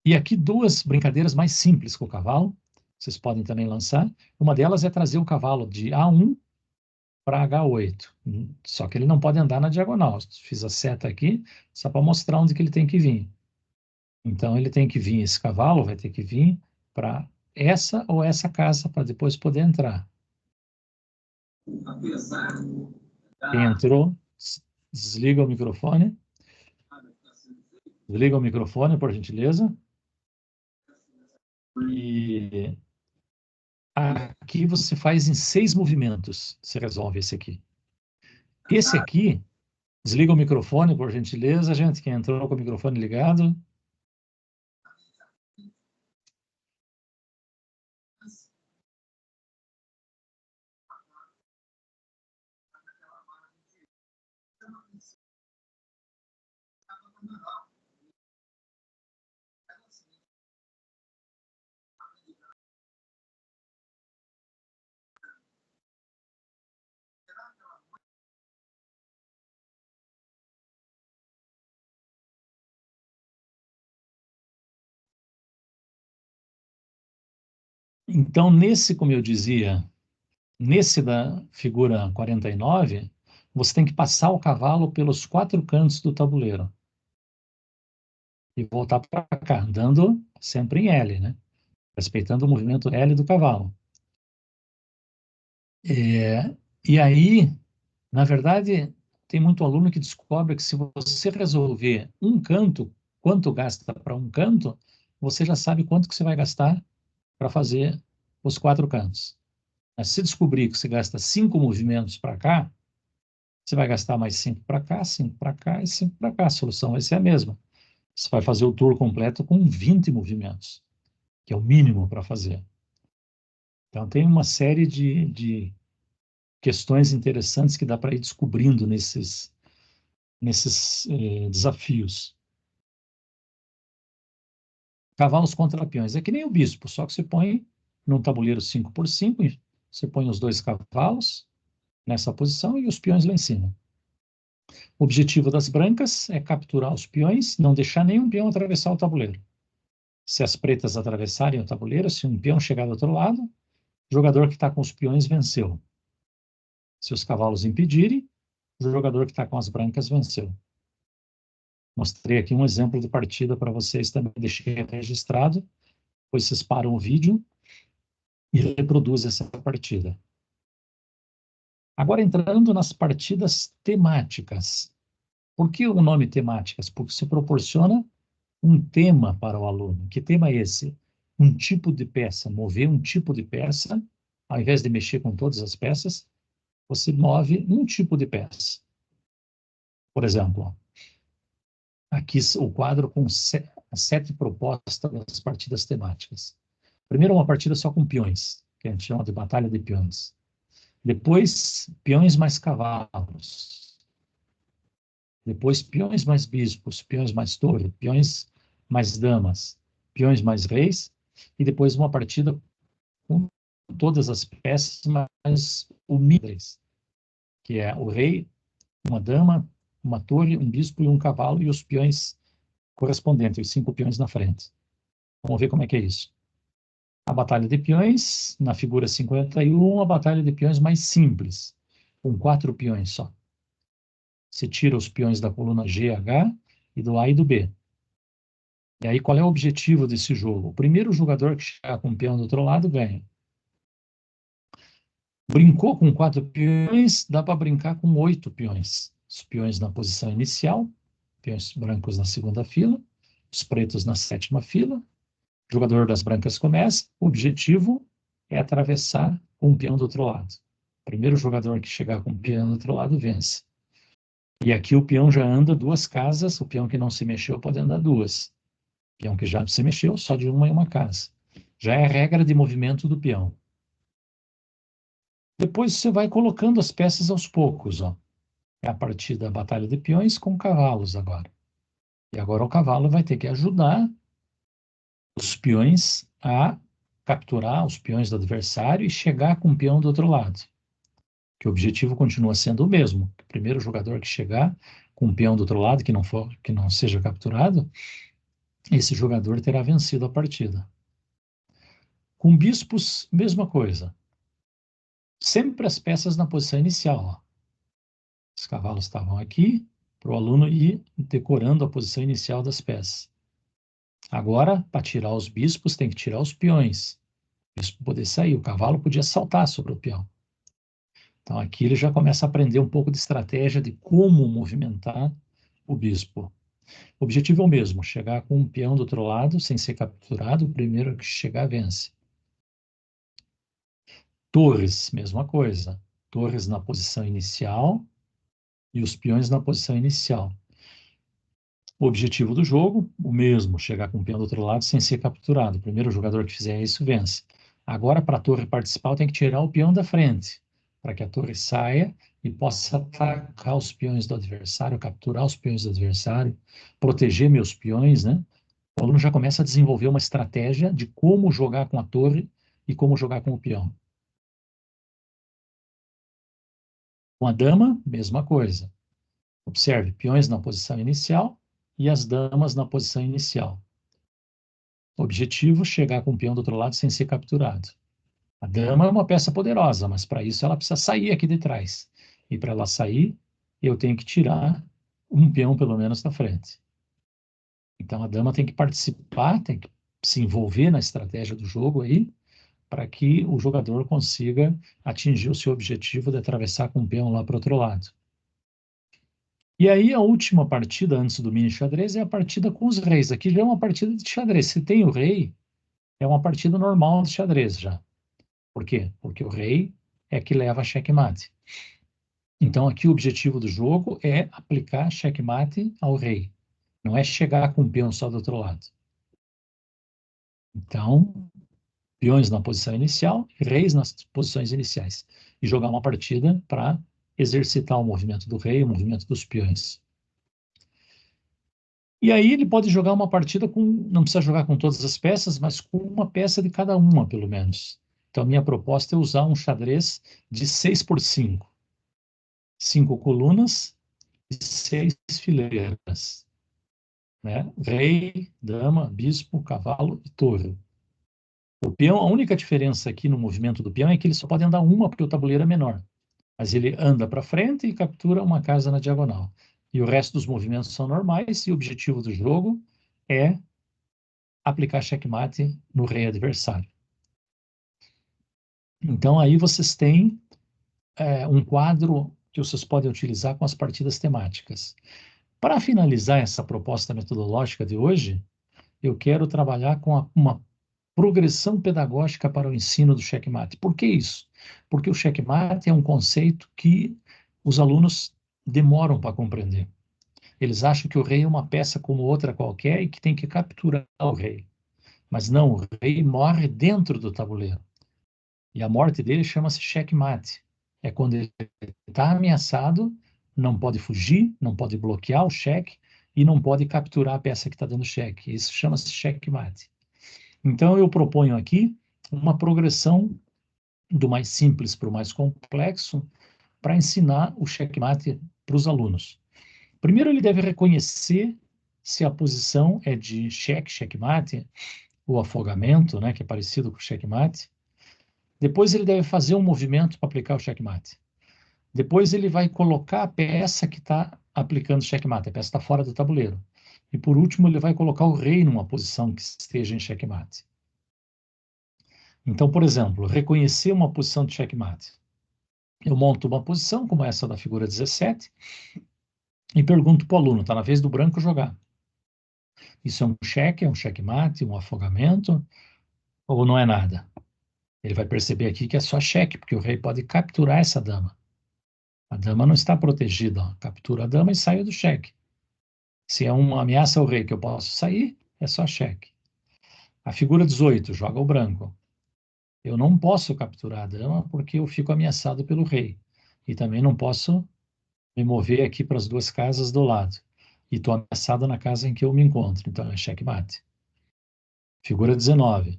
E aqui 2 brincadeiras mais simples com o cavalo, vocês podem também lançar. Uma delas é trazer o cavalo de A1 para H8. Só que ele não pode andar na diagonal. Fiz a seta aqui só para mostrar onde que ele tem que vir. Então, ele tem que vir, esse cavalo vai ter que vir para essa ou essa casa para depois poder entrar. Quem entrou, desliga o microfone. Desliga o microfone, por gentileza. E aqui você faz em 6 movimentos. Você resolve esse aqui. Esse aqui, desliga o microfone, por gentileza, gente. Quem entrou com o microfone ligado. Então, nesse, como eu dizia, nesse da figura 49, você tem que passar o cavalo pelos 4 cantos do tabuleiro. E voltar para cá, andando sempre em L, né? Respeitando o movimento L do cavalo. E aí, na verdade, tem muito aluno que descobre que se você resolver um canto, quanto gasta para um canto, você já sabe quanto que você vai gastar para fazer os 4 cantos. Mas se descobrir que você gasta 5 movimentos para cá, você vai gastar mais 5 para cá, 5 para cá e 5 para cá. A solução vai ser a mesma. Você vai fazer o tour completo com 20 movimentos, que é o mínimo para fazer. Então, tem uma série de questões interessantes que dá para ir descobrindo nesses desafios. Cavalos contra peões. É que nem o bispo, só que você põe num tabuleiro 5x5, você põe os 2 cavalos nessa posição e os peões lá em cima. O objetivo das brancas é capturar os peões, não deixar nenhum peão atravessar o tabuleiro. Se as pretas atravessarem o tabuleiro, se um peão chegar do outro lado, o jogador que está com os peões venceu. Se os cavalos impedirem, o jogador que está com as brancas venceu. Mostrei aqui um exemplo de partida para vocês também, deixei registrado, depois vocês param o vídeo e reproduzem essa partida. Agora, entrando nas partidas temáticas. Por que o nome temáticas? Porque se proporciona um tema para o aluno. Que tema é esse? um tipo de peça, mover um tipo de peça, ao invés de mexer com todas as peças, você move um tipo de peça. Por exemplo, aqui o quadro com 7 propostas das partidas temáticas. Primeiro, uma partida só com peões, que a gente chama de batalha de peões. Depois, peões mais cavalos. Depois, peões mais bispos, peões mais torre, peões mais damas, peões mais reis. E depois, uma partida com todas as peças, mais humildes, que é o rei, uma dama, uma torre, um bispo e um cavalo, e os peões correspondentes, os 5 peões na frente. Vamos ver como é que é isso. A batalha de peões, na figura 51, a batalha de peões mais simples, com 4 peões só. Você tira os peões da coluna G, H e do A e do B. E aí, qual é o objetivo desse jogo? O primeiro jogador que chegar com o peão do outro lado ganha. Brincou com 4 peões, dá para brincar com 8 peões. Os peões na posição inicial, peões brancos na segunda fila, os pretos na 7ª fila. O jogador das brancas começa. O objetivo é atravessar com o peão do outro lado. O primeiro jogador que chegar com o peão do outro lado vence. E aqui o peão já anda 2 casas, o peão que não se mexeu pode andar 2. O peão que já se mexeu, só de uma em uma casa. Já é a regra de movimento do peão. Depois você vai colocando as peças aos poucos, ó. É a partir da batalha de peões com cavalos agora. E agora o cavalo vai ter que ajudar os peões a capturar os peões do adversário e chegar com o peão do outro lado. Que o objetivo continua sendo o mesmo. O primeiro jogador que chegar com o peão do outro lado, que não seja capturado, esse jogador terá vencido a partida. Com bispos, mesma coisa. Sempre as peças na posição inicial, ó. Os cavalos estavam aqui, para o aluno ir decorando a posição inicial das peças. Agora, para tirar os bispos, tem que tirar os peões. O bispo poder sair, o cavalo podia saltar sobre o peão. Então, aqui ele já começa a aprender um pouco de estratégia de como movimentar o bispo. O objetivo é o mesmo, chegar com um peão do outro lado, sem ser capturado, o primeiro que chegar vence. Torres, mesma coisa. Torres na posição inicial e os peões na posição inicial. O objetivo do jogo, o mesmo, chegar com o peão do outro lado sem ser capturado. O primeiro jogador que fizer isso vence. Agora, para a torre participar, tem que tirar o peão da frente, para que a torre saia e possa atacar os peões do adversário, capturar os peões do adversário, proteger meus peões, né? O aluno já começa a desenvolver uma estratégia de como jogar com a torre e como jogar com o peão. Com a dama, mesma coisa. Observe, peões na posição inicial e as damas na posição inicial. Objetivo, chegar com o peão do outro lado sem ser capturado. A dama é uma peça poderosa, mas para isso ela precisa sair aqui de trás. E para ela sair, eu tenho que tirar um peão pelo menos da frente. Então a dama tem que participar, tem que se envolver na estratégia do jogo aí, para que o jogador consiga atingir o seu objetivo de atravessar com o peão lá para o outro lado. E aí a última partida antes do mini xadrez é a partida com os reis. Aqui já é uma partida de xadrez. Se tem o rei, é uma partida normal de xadrez já. Por quê? Porque o rei é que leva a xeque-mate. Então aqui o objetivo do jogo é aplicar xeque-mate ao rei. Não é chegar com o peão só do outro lado. Então, peões na posição inicial, reis nas posições iniciais. E jogar uma partida para exercitar o movimento do rei, o movimento dos peões. E aí ele pode jogar uma partida com, não precisa jogar com todas as peças, mas com uma peça de cada uma, pelo menos. Então, minha proposta é usar um xadrez de 6x5. 5 colunas e 6 fileiras. Né? Rei, dama, bispo, cavalo e torre. O peão, a única diferença aqui no movimento do peão é que ele só pode andar uma porque o tabuleiro é menor. Mas ele anda para frente e captura uma casa na diagonal. E o resto dos movimentos são normais e o objetivo do jogo é aplicar checkmate no rei adversário. Então aí vocês têm um quadro que vocês podem utilizar com as partidas temáticas. Para finalizar essa proposta metodológica de hoje, eu quero trabalhar com uma progressão pedagógica para o ensino do checkmate. Por que isso? Porque o checkmate é um conceito que os alunos demoram para compreender. Eles acham que o rei é uma peça como outra qualquer e que tem que capturar o rei. Mas não, o rei morre dentro do tabuleiro. E a morte dele chama-se checkmate. É quando ele está ameaçado, não pode fugir, não pode bloquear o cheque e não pode capturar a peça que está dando cheque. Isso chama-se checkmate. Então, eu proponho aqui uma progressão do mais simples para o mais complexo para ensinar o checkmate para os alunos. Primeiro, ele deve reconhecer se a posição é de cheque, checkmate, ou afogamento, né, que é parecido com o checkmate. Depois, ele deve fazer um movimento para aplicar o checkmate. Depois, ele vai colocar a peça que está aplicando o checkmate. A peça está fora do tabuleiro. E, por último, ele vai colocar o rei numa posição que esteja em checkmate. Então, por exemplo, reconhecer uma posição de checkmate. Eu monto uma posição, como essa da figura 17, e pergunto para o aluno, está na vez do branco jogar. Isso é um cheque, é um checkmate, um afogamento, ou não é nada? Ele vai perceber aqui que é só cheque, porque o rei pode capturar essa dama. A dama não está protegida, ó. Captura a dama e sai do cheque. Se é uma ameaça ao rei que eu posso sair, é só cheque. A figura 18, joga o branco. Eu não posso capturar a dama porque eu fico ameaçado pelo rei. E também não posso me mover aqui para as duas casas do lado. E estou ameaçado na casa em que eu me encontro. Então é checkmate. Figura 19.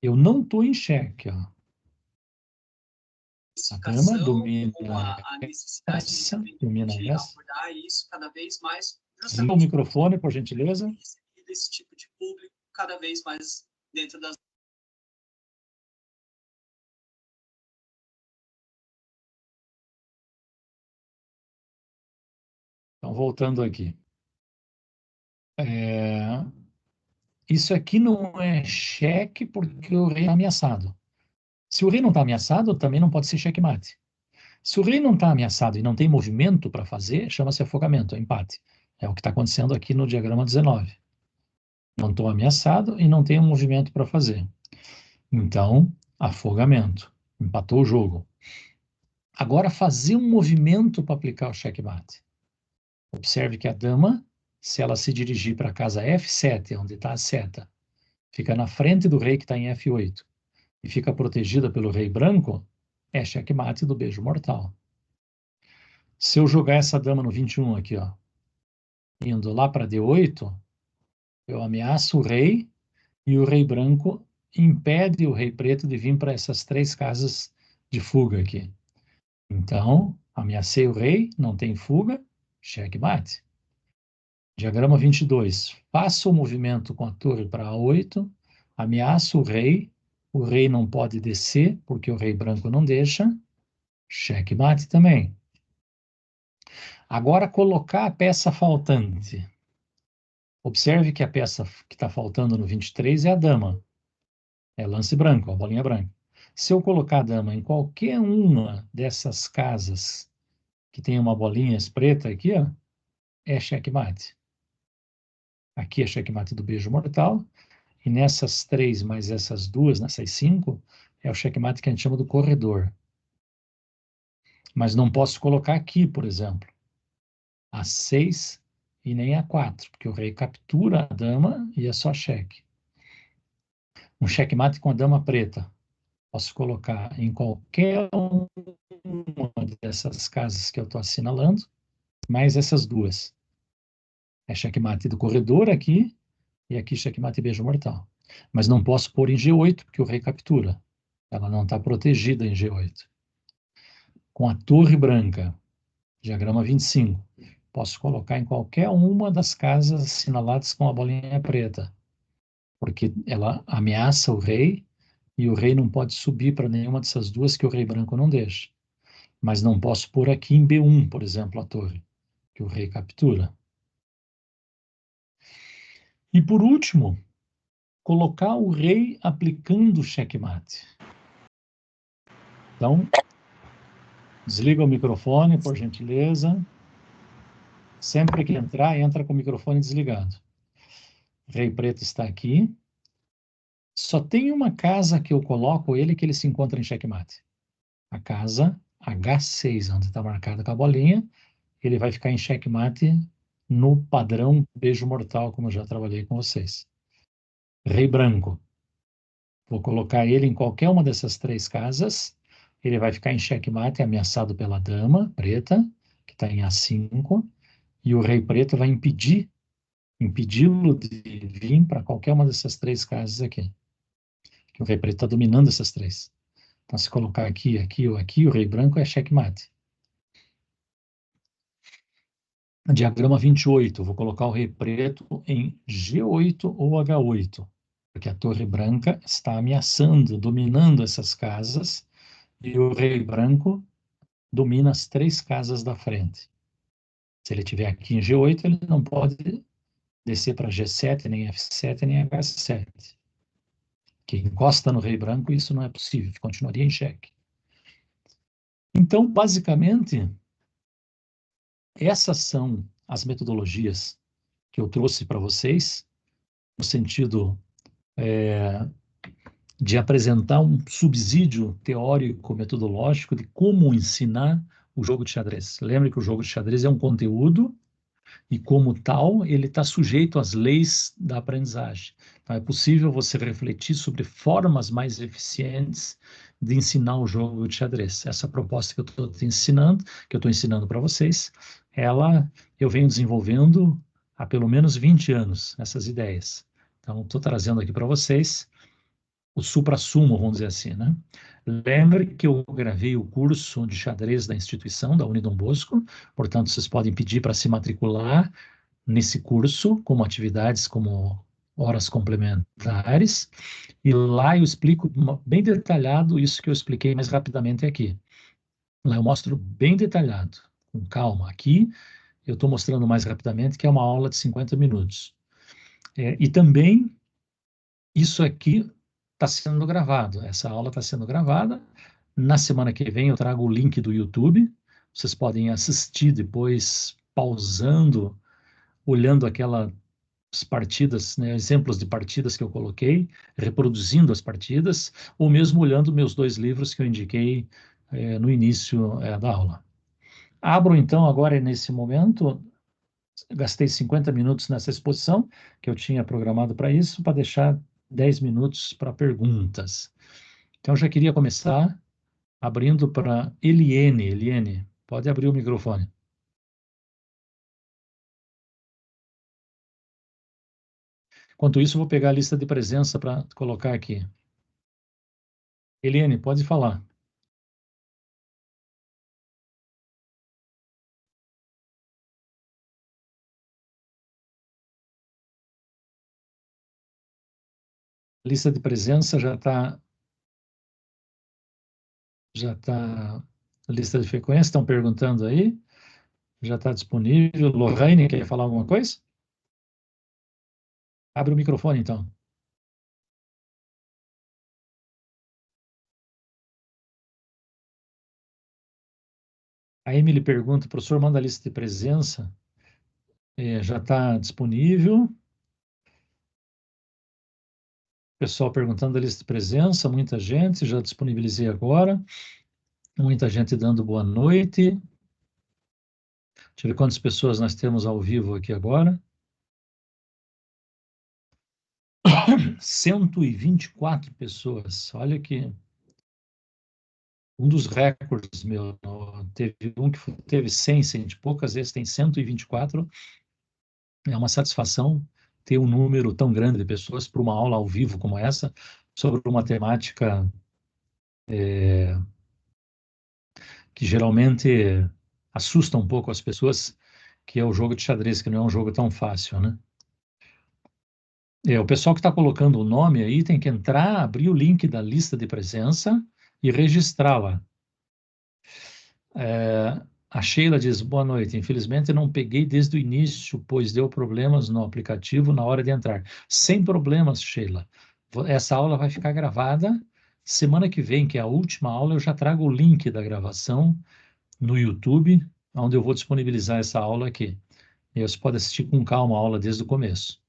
Eu não estou em xeque. Ó. A dama domina essa, domina essa. Desliga o microfone, por gentileza. Desse tipo de público cada vez mais dentro das... Então, voltando aqui. Isso aqui não é cheque porque o rei está ameaçado. Se o rei não está ameaçado, também não pode ser checkmate. Se o rei não está ameaçado e não tem movimento para fazer, chama-se afogamento, é empate. É o que está acontecendo aqui no diagrama 19. Não estou ameaçado e não tenho movimento para fazer. Então, afogamento. Empatou o jogo. Agora, fazer um movimento para aplicar o checkmate. Observe que a dama, se ela se dirigir para a casa F7, onde está a seta, fica na frente do rei que está em F8 e fica protegida pelo rei branco, é checkmate do beijo mortal. Se eu jogar essa dama no 21 aqui, ó, indo lá para D8, eu ameaço o rei e o rei branco impede o rei preto de vir para essas três casas de fuga aqui. Então, ameacei o rei, não tem fuga, checkmate. Diagrama 22. Faço o movimento com a torre para A8, ameaço o rei não pode descer, porque o rei branco não deixa, checkmate também. Agora, colocar a peça faltante. Observe que a peça que está faltando no 23 é a dama. É lance branco, a bolinha branca. Se eu colocar a dama em qualquer uma dessas casas que tem uma bolinha preta aqui, ó, é checkmate. Aqui é checkmate do beijo mortal. E nessas três mais essas duas, nessas cinco, é o checkmate que a gente chama do corredor. Mas não posso colocar aqui, por exemplo, a 6 e nem a 4, porque o rei captura a dama e é só cheque. Um checkmate com a dama preta. Posso colocar em qualquer uma dessas casas que eu estou assinalando, mais essas duas. É checkmate do corredor aqui, e aqui checkmate beijo mortal. Mas não posso pôr em G8, porque o rei captura. Ela não está protegida em G8. Com a torre branca, diagrama 25, posso colocar em qualquer uma das casas assinaladas com a bolinha preta, porque ela ameaça o rei e o rei não pode subir para nenhuma dessas duas que o rei branco não deixa. Mas não posso pôr aqui em B1, por exemplo, a torre, que o rei captura. E por último, colocar o rei aplicando o checkmate. Então, desliga o microfone, por gentileza. Sempre que entrar, entra com o microfone desligado. Rei preto está aqui. Só tem uma casa que eu coloco ele que ele se encontra em xeque-mate. A casa H6, onde está marcada com a bolinha, ele vai ficar em xeque-mate no padrão beijo mortal, como eu já trabalhei com vocês. Rei branco. Vou colocar ele em qualquer uma dessas três casas. Ele vai ficar em xeque-mate, ameaçado pela dama preta, que está em A5, e o rei preto vai impedi-lo de vir para qualquer uma dessas três casas aqui. Que o rei preto está dominando essas três. Então, se colocar aqui, aqui ou aqui, o rei branco é xeque-mate. Diagrama 28, vou colocar o rei preto em G8 ou H8, porque a torre branca está ameaçando, dominando essas casas, e o rei branco domina as três casas da frente. Se ele estiver aqui em G8, ele não pode descer para G7, nem F7, nem H7. Que encosta no rei branco, isso não é possível, continuaria em xeque. Então, basicamente, essas são as metodologias que eu trouxe para vocês, no sentido de apresentar um subsídio teórico, metodológico de como ensinar o jogo de xadrez. Lembre que o jogo de xadrez é um conteúdo e, como tal, ele está sujeito às leis da aprendizagem. Então, é possível você refletir sobre formas mais eficientes de ensinar o jogo de xadrez. Essa proposta que eu estou te ensinando, que eu estou ensinando para vocês, ela eu venho desenvolvendo há pelo menos 20 anos, essas ideias. Então, estou trazendo aqui para vocês o suprassumo, vamos dizer assim, né? Lembre que eu gravei o curso de xadrez da instituição, da Unidom Bosco, portanto, vocês podem pedir para se matricular nesse curso, como atividades, como horas complementares, e lá eu explico bem detalhado isso que eu expliquei mais rapidamente aqui. Lá eu mostro bem detalhado, com calma. Aqui eu estou mostrando mais rapidamente, que é uma aula de 50 minutos. E também isso aqui está sendo gravado, essa aula está sendo gravada. Na semana que vem eu trago o link do YouTube, vocês podem assistir depois, pausando, olhando aquelas partidas, né, exemplos de partidas que eu coloquei, reproduzindo as partidas, ou mesmo olhando meus dois livros que eu indiquei no início da aula. Abro então agora nesse momento, gastei 50 minutos nessa exposição, que eu tinha programado para isso, para deixar 10 minutos para perguntas. Então, eu já queria começar abrindo para Eliene. Eliene, pode abrir o microfone. Enquanto isso, eu vou pegar a lista de presença para colocar aqui. Eliene, pode falar. A lista de presença já está, lista de frequência, estão perguntando aí, já está disponível. Lorraine, quer falar alguma coisa? Abre o microfone, então. A Emily pergunta, professor, manda a lista de presença. Já está disponível. Pessoal perguntando da lista de presença, muita gente, já disponibilizei agora. Muita gente dando boa noite. Deixa eu ver quantas pessoas nós temos ao vivo aqui agora. 124 pessoas. Olha que um dos recordes meu. Teve um que teve 100, 100 e poucas vezes, tem 124. É uma satisfação ter um número tão grande de pessoas para uma aula ao vivo como essa, sobre uma temática que geralmente assusta um pouco as pessoas, que é o jogo de xadrez, que não é um jogo tão fácil, né? O pessoal que está colocando o nome aí tem que entrar, abrir o link da lista de presença e registrar lá. A Sheila diz, boa noite, infelizmente não peguei desde o início, pois deu problemas no aplicativo na hora de entrar. Sem problemas, Sheila. Essa aula vai ficar gravada. Semana que vem, que é a última aula, eu já trago o link da gravação no YouTube, onde eu vou disponibilizar essa aula aqui. E você pode assistir com calma a aula desde o começo.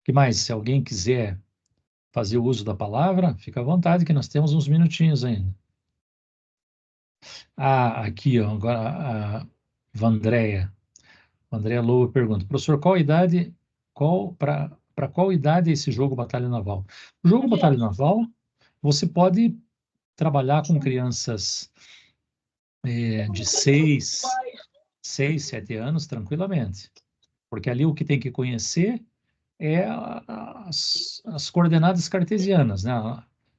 Que mais? Se alguém quiser fazer o uso da palavra, fica à vontade, que nós temos uns minutinhos ainda. Ah, aqui, ó, agora a Vandréia. Andréa Lobo pergunta, professor, para qual idade é esse jogo Batalha Naval? O jogo Batalha Naval, você pode trabalhar com crianças de 7 anos tranquilamente, porque ali o que tem que conhecer é as coordenadas cartesianas, né?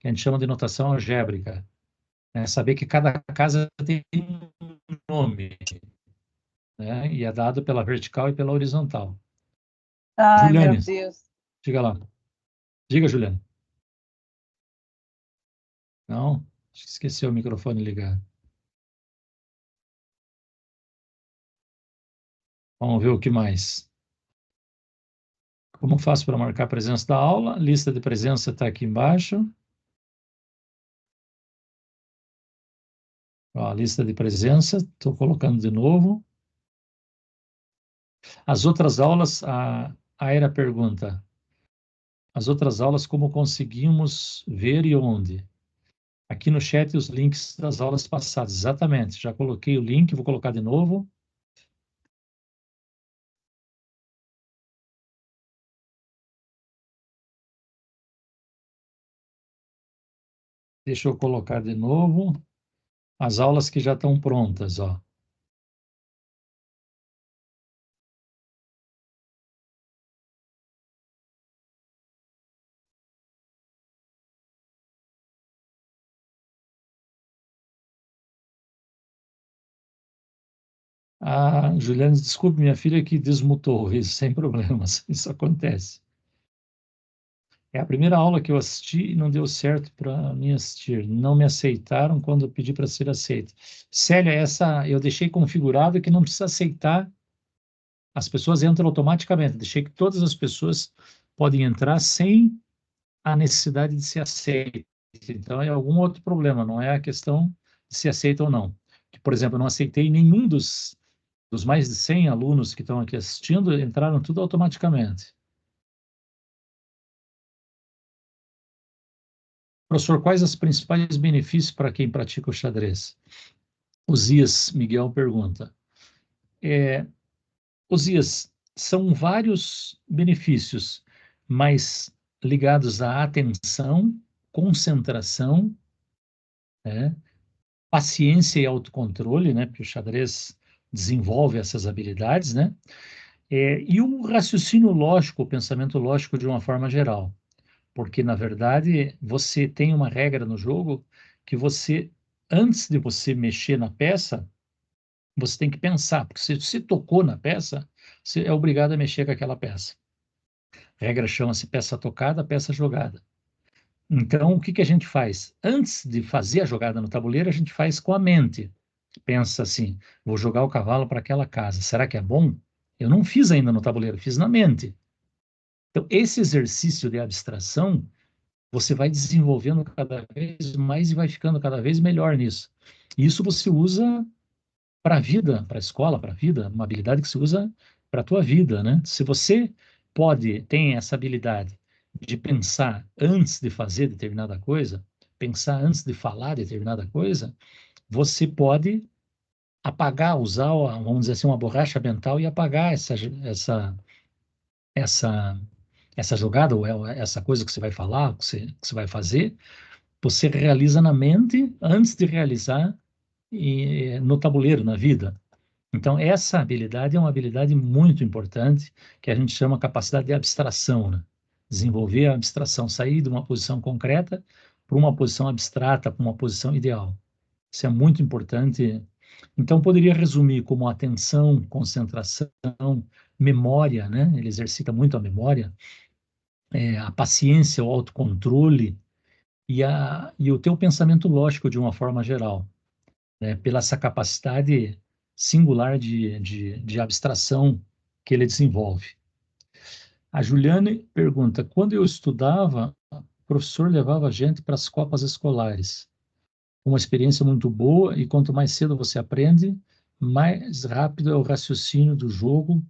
Que a gente chama de notação algébrica, né? Saber que cada casa tem um nome, né? E é dado pela vertical e pela horizontal. Ai, meu Juliane, Deus. diga lá. Diga, Juliane. Não? Acho que esqueceu o microfone ligado. Vamos ver o que mais. Como faço para marcar a presença da aula? Lista de presença está aqui embaixo. Ó, a lista de presença, estou colocando de novo. As outras aulas, a Aira pergunta, as outras aulas como conseguimos ver e onde? Aqui no chat os links das aulas passadas, exatamente. Já coloquei o link, vou colocar de novo. Deixa eu colocar de novo as aulas que já estão prontas, ó. Ah, Juliane, desculpe, minha filha que desmutou, isso sem problemas, isso acontece. É a primeira aula que eu assisti e não deu certo para mim assistir. Não me aceitaram quando eu pedi para ser aceito. Célia, essa eu deixei configurado que não precisa aceitar, as pessoas entram automaticamente. Deixei que todas as pessoas podem entrar sem a necessidade de ser aceito. Então é algum outro problema, não é a questão de se aceita ou não. Que, por exemplo, eu não aceitei nenhum dos mais de 100 alunos que estão aqui assistindo, entraram tudo automaticamente. Professor, quais os principais benefícios para quem pratica o xadrez? Osias Miguel pergunta. Osias, são vários benefícios, mas ligados à atenção, concentração, né, paciência e autocontrole, né, porque o xadrez desenvolve essas habilidades, né, e o raciocínio lógico, o pensamento lógico de uma forma geral. Porque, na verdade, você tem uma regra no jogo que você, antes de você mexer na peça, você tem que pensar, porque se você tocou na peça, você é obrigado a mexer com aquela peça. A regra chama-se peça tocada, peça jogada. Então, o que que a gente faz? Antes de fazer a jogada no tabuleiro, a gente faz com a mente. Pensa assim, vou jogar o cavalo para aquela casa, será que é bom? Eu não fiz ainda no tabuleiro, fiz na mente. Então, esse exercício de abstração você vai desenvolvendo cada vez mais e vai ficando cada vez melhor nisso. Isso você usa para a vida, para a escola, para a vida, uma habilidade que se usa para a tua vida, né? Se você tem essa habilidade de pensar antes de fazer determinada coisa, pensar antes de falar determinada coisa, você pode apagar, usar, vamos dizer assim, uma borracha mental e apagar essa, essa jogada ou essa coisa que você vai falar, que você vai fazer, você realiza na mente antes de realizar no tabuleiro, na vida. Então, essa habilidade é uma habilidade muito importante, que a gente chama capacidade de abstração, né? Desenvolver a abstração, sair de uma posição concreta para uma posição abstrata, para uma posição ideal. Isso é muito importante. Então, poderia resumir como atenção, concentração, memória, né? Ele exercita muito a memória, a paciência, o autocontrole, e o teu pensamento lógico de uma forma geral, né? Pela essa capacidade singular de abstração que ele desenvolve. A Juliane pergunta, quando eu estudava, o professor levava a gente para as copas escolares. Uma experiência muito boa e quanto mais cedo você aprende, mais rápido é o raciocínio do jogo,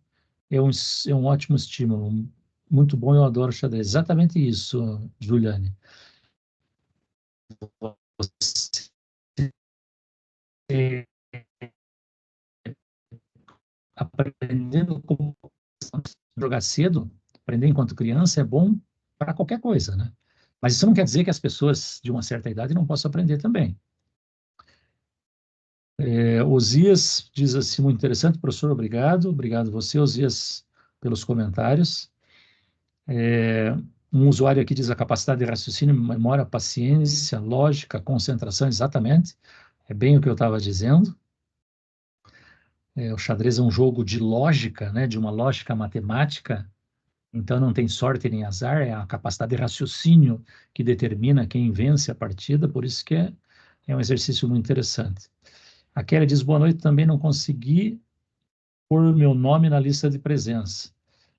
é um ótimo estímulo. muito bom, eu adoro xadrez. Exatamente isso, Juliane. Você aprendendo como jogar cedo, aprender enquanto criança é bom para qualquer coisa, né? Mas isso não quer dizer que as pessoas de uma certa idade não possam aprender também. Osias diz assim, muito interessante, professor, obrigado. Obrigado você, Osias, pelos comentários. Um usuário aqui diz a capacidade de raciocínio, memória, paciência, lógica, concentração, exatamente. É bem o que eu estava dizendo. O xadrez é um jogo de lógica, né, de uma lógica matemática, então não tem sorte nem azar, é a capacidade de raciocínio que determina quem vence a partida, por isso que é um exercício muito interessante. A Kelly diz, boa noite, também não consegui pôr meu nome na lista de presença.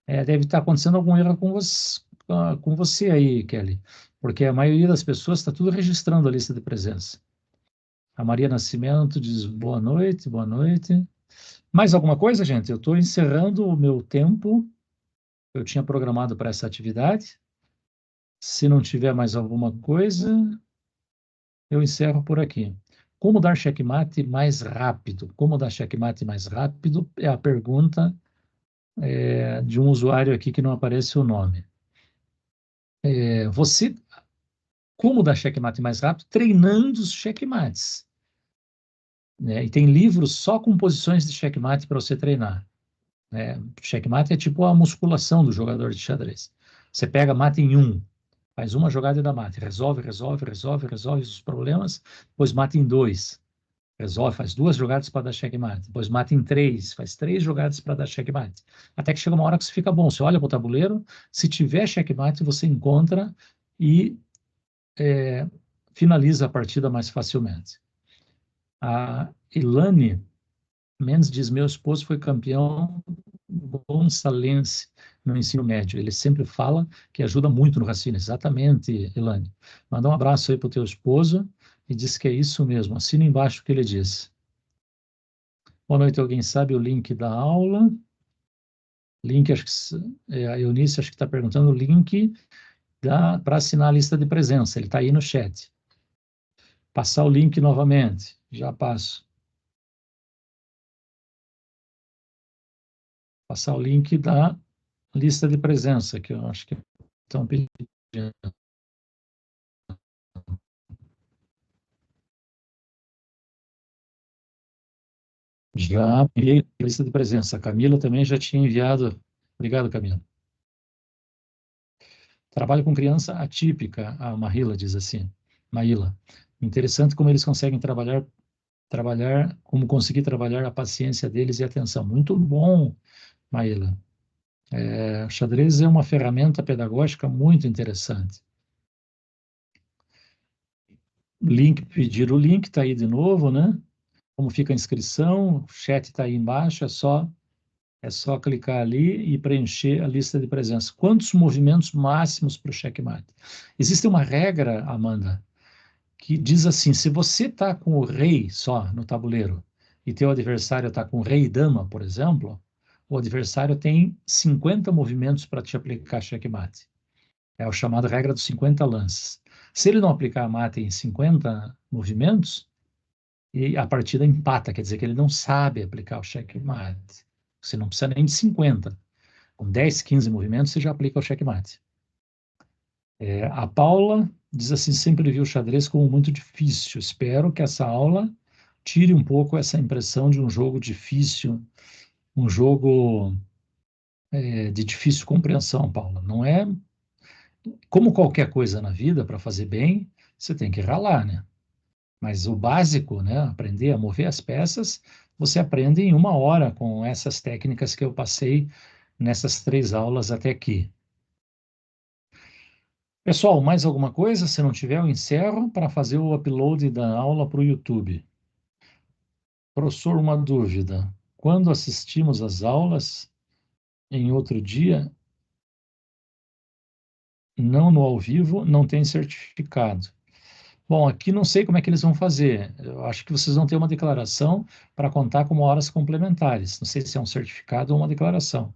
Deve estar acontecendo algum erro com você aí, Kelly, porque a maioria das pessoas está tudo registrando a lista de presença. A Maria Nascimento diz boa noite, boa noite. Mais alguma coisa, gente? Eu estou encerrando o meu tempo. Eu tinha programado para essa atividade. Se não tiver mais alguma coisa, eu encerro por aqui. Como dar checkmate mais rápido? Como dar checkmate mais rápido é a pergunta de um usuário aqui que não aparece o nome. Você, como dar checkmate mais rápido? Treinando os checkmates. Né? E tem livros só com posições de checkmate para você treinar. Né? Checkmate é tipo a musculação do jogador de xadrez. Você pega mate em um, faz uma jogada e dá mate, resolve os problemas, depois mate em dois, resolve, faz duas jogadas para dar checkmate, depois mate em três, faz três jogadas para dar checkmate. Até que chega uma hora que você fica bom, você olha para o tabuleiro, se tiver checkmate, você encontra e finaliza a partida mais facilmente. A Ilane Mendes diz, meu esposo foi campeão gonçalense no ensino médio. Ele sempre fala que ajuda muito no raciocínio. Exatamente, Elane. Manda um abraço aí para o teu esposo e diz que é isso mesmo. Assina embaixo o que ele diz. Boa noite, alguém sabe o link da aula? Link, acho que a Eunice acho que está perguntando o link para assinar a lista de presença. Ele está aí no chat. Passar o link novamente. Já passo. Passar o link da lista de presença, que eu acho que estão pedindo. Já enviei a lista de presença. A Camila também já tinha enviado. Obrigado, Camila. Trabalho com criança atípica, a Mahila diz assim. Maíla. Interessante como eles conseguem como conseguir trabalhar a paciência deles e a atenção. Muito bom, Maíla. O xadrez é uma ferramenta pedagógica muito interessante. Pedir o link, está aí de novo, né? Como fica a inscrição, o chat está aí embaixo, é só clicar ali e preencher a lista de presença. Quantos movimentos máximos para o checkmate? Existe uma regra, Amanda, que diz assim, se você está com o rei só no tabuleiro e teu adversário está com o rei e dama, por exemplo, o adversário tem 50 movimentos para te aplicar checkmate. É o chamado regra dos 50 lances. Se ele não aplicar mate em 50 movimentos, e a partida empata, quer dizer que ele não sabe aplicar o checkmate. Você não precisa nem de 50. Com 10, 15 movimentos, você já aplica o checkmate. A Paula diz assim, sempre viu o xadrez como muito difícil. Espero que essa aula tire um pouco essa impressão de um jogo difícil, um jogo de difícil compreensão, Paula. Não é como qualquer coisa na vida, para fazer bem, você tem que ralar, né? Mas o básico, né, aprender a mover as peças, você aprende em uma hora com essas técnicas que eu passei nessas 3 aulas até aqui. Pessoal, mais alguma coisa? Se não tiver, eu encerro para fazer o upload da aula para o YouTube. Professor, uma dúvida. Quando assistimos às aulas em outro dia, não no ao vivo, não tem certificado. Bom, aqui não sei como é que eles vão fazer. Eu acho que vocês vão ter uma declaração para contar como horas complementares. Não sei se é um certificado ou uma declaração.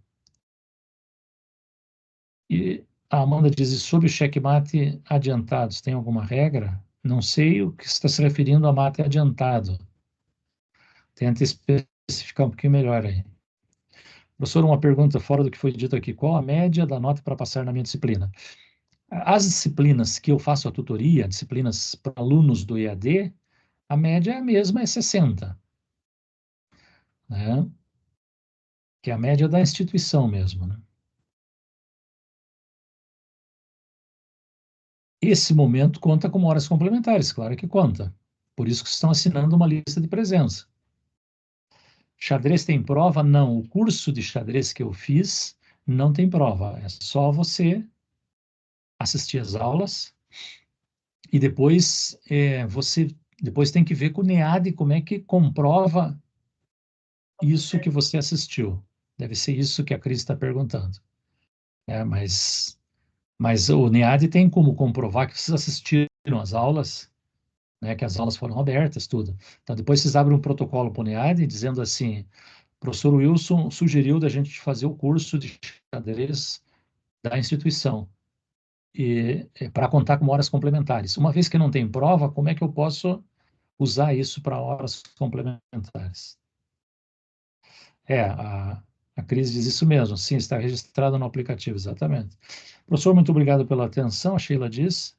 E a Amanda diz, e sobre o checkmate adiantados, tem alguma regra? Não sei o que está se referindo a mate adiantado. Tenta especificar um pouquinho melhor aí. Professor, uma pergunta fora do que foi dito aqui. Qual a média da nota para passar na minha disciplina? As disciplinas que eu faço a tutoria, disciplinas para alunos do EAD, a média é a mesma, é 60, né? Que é a média da instituição mesmo, né? Esse momento conta como horas complementares, claro que conta. Por isso que estão assinando uma lista de presença. Xadrez tem prova? Não. O curso de xadrez que eu fiz não tem prova. É só você assistir às aulas e depois você depois tem que ver com o NEAD como é que comprova isso que você assistiu. Deve ser isso que a Cris está perguntando. Mas o NEAD tem como comprovar que vocês assistiram às aulas, né, que as aulas foram abertas, tudo. Então, depois vocês abrem um protocolo para o NEAD dizendo assim, professor Wilson sugeriu da gente fazer o curso de xadrez da instituição e para contar como horas complementares. Uma vez que não tem prova, como é que eu posso usar isso para horas complementares? A Cris diz isso mesmo, sim, está registrado no aplicativo, exatamente. Professor, muito obrigado pela atenção, a Sheila diz,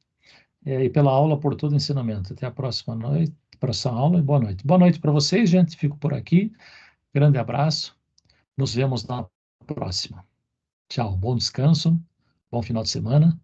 e pela aula, por todo o ensinamento. Até a próxima noite, próxima aula e boa noite. Boa noite para vocês, gente, fico por aqui. Grande abraço, nos vemos na próxima. Tchau, bom descanso, bom final de semana.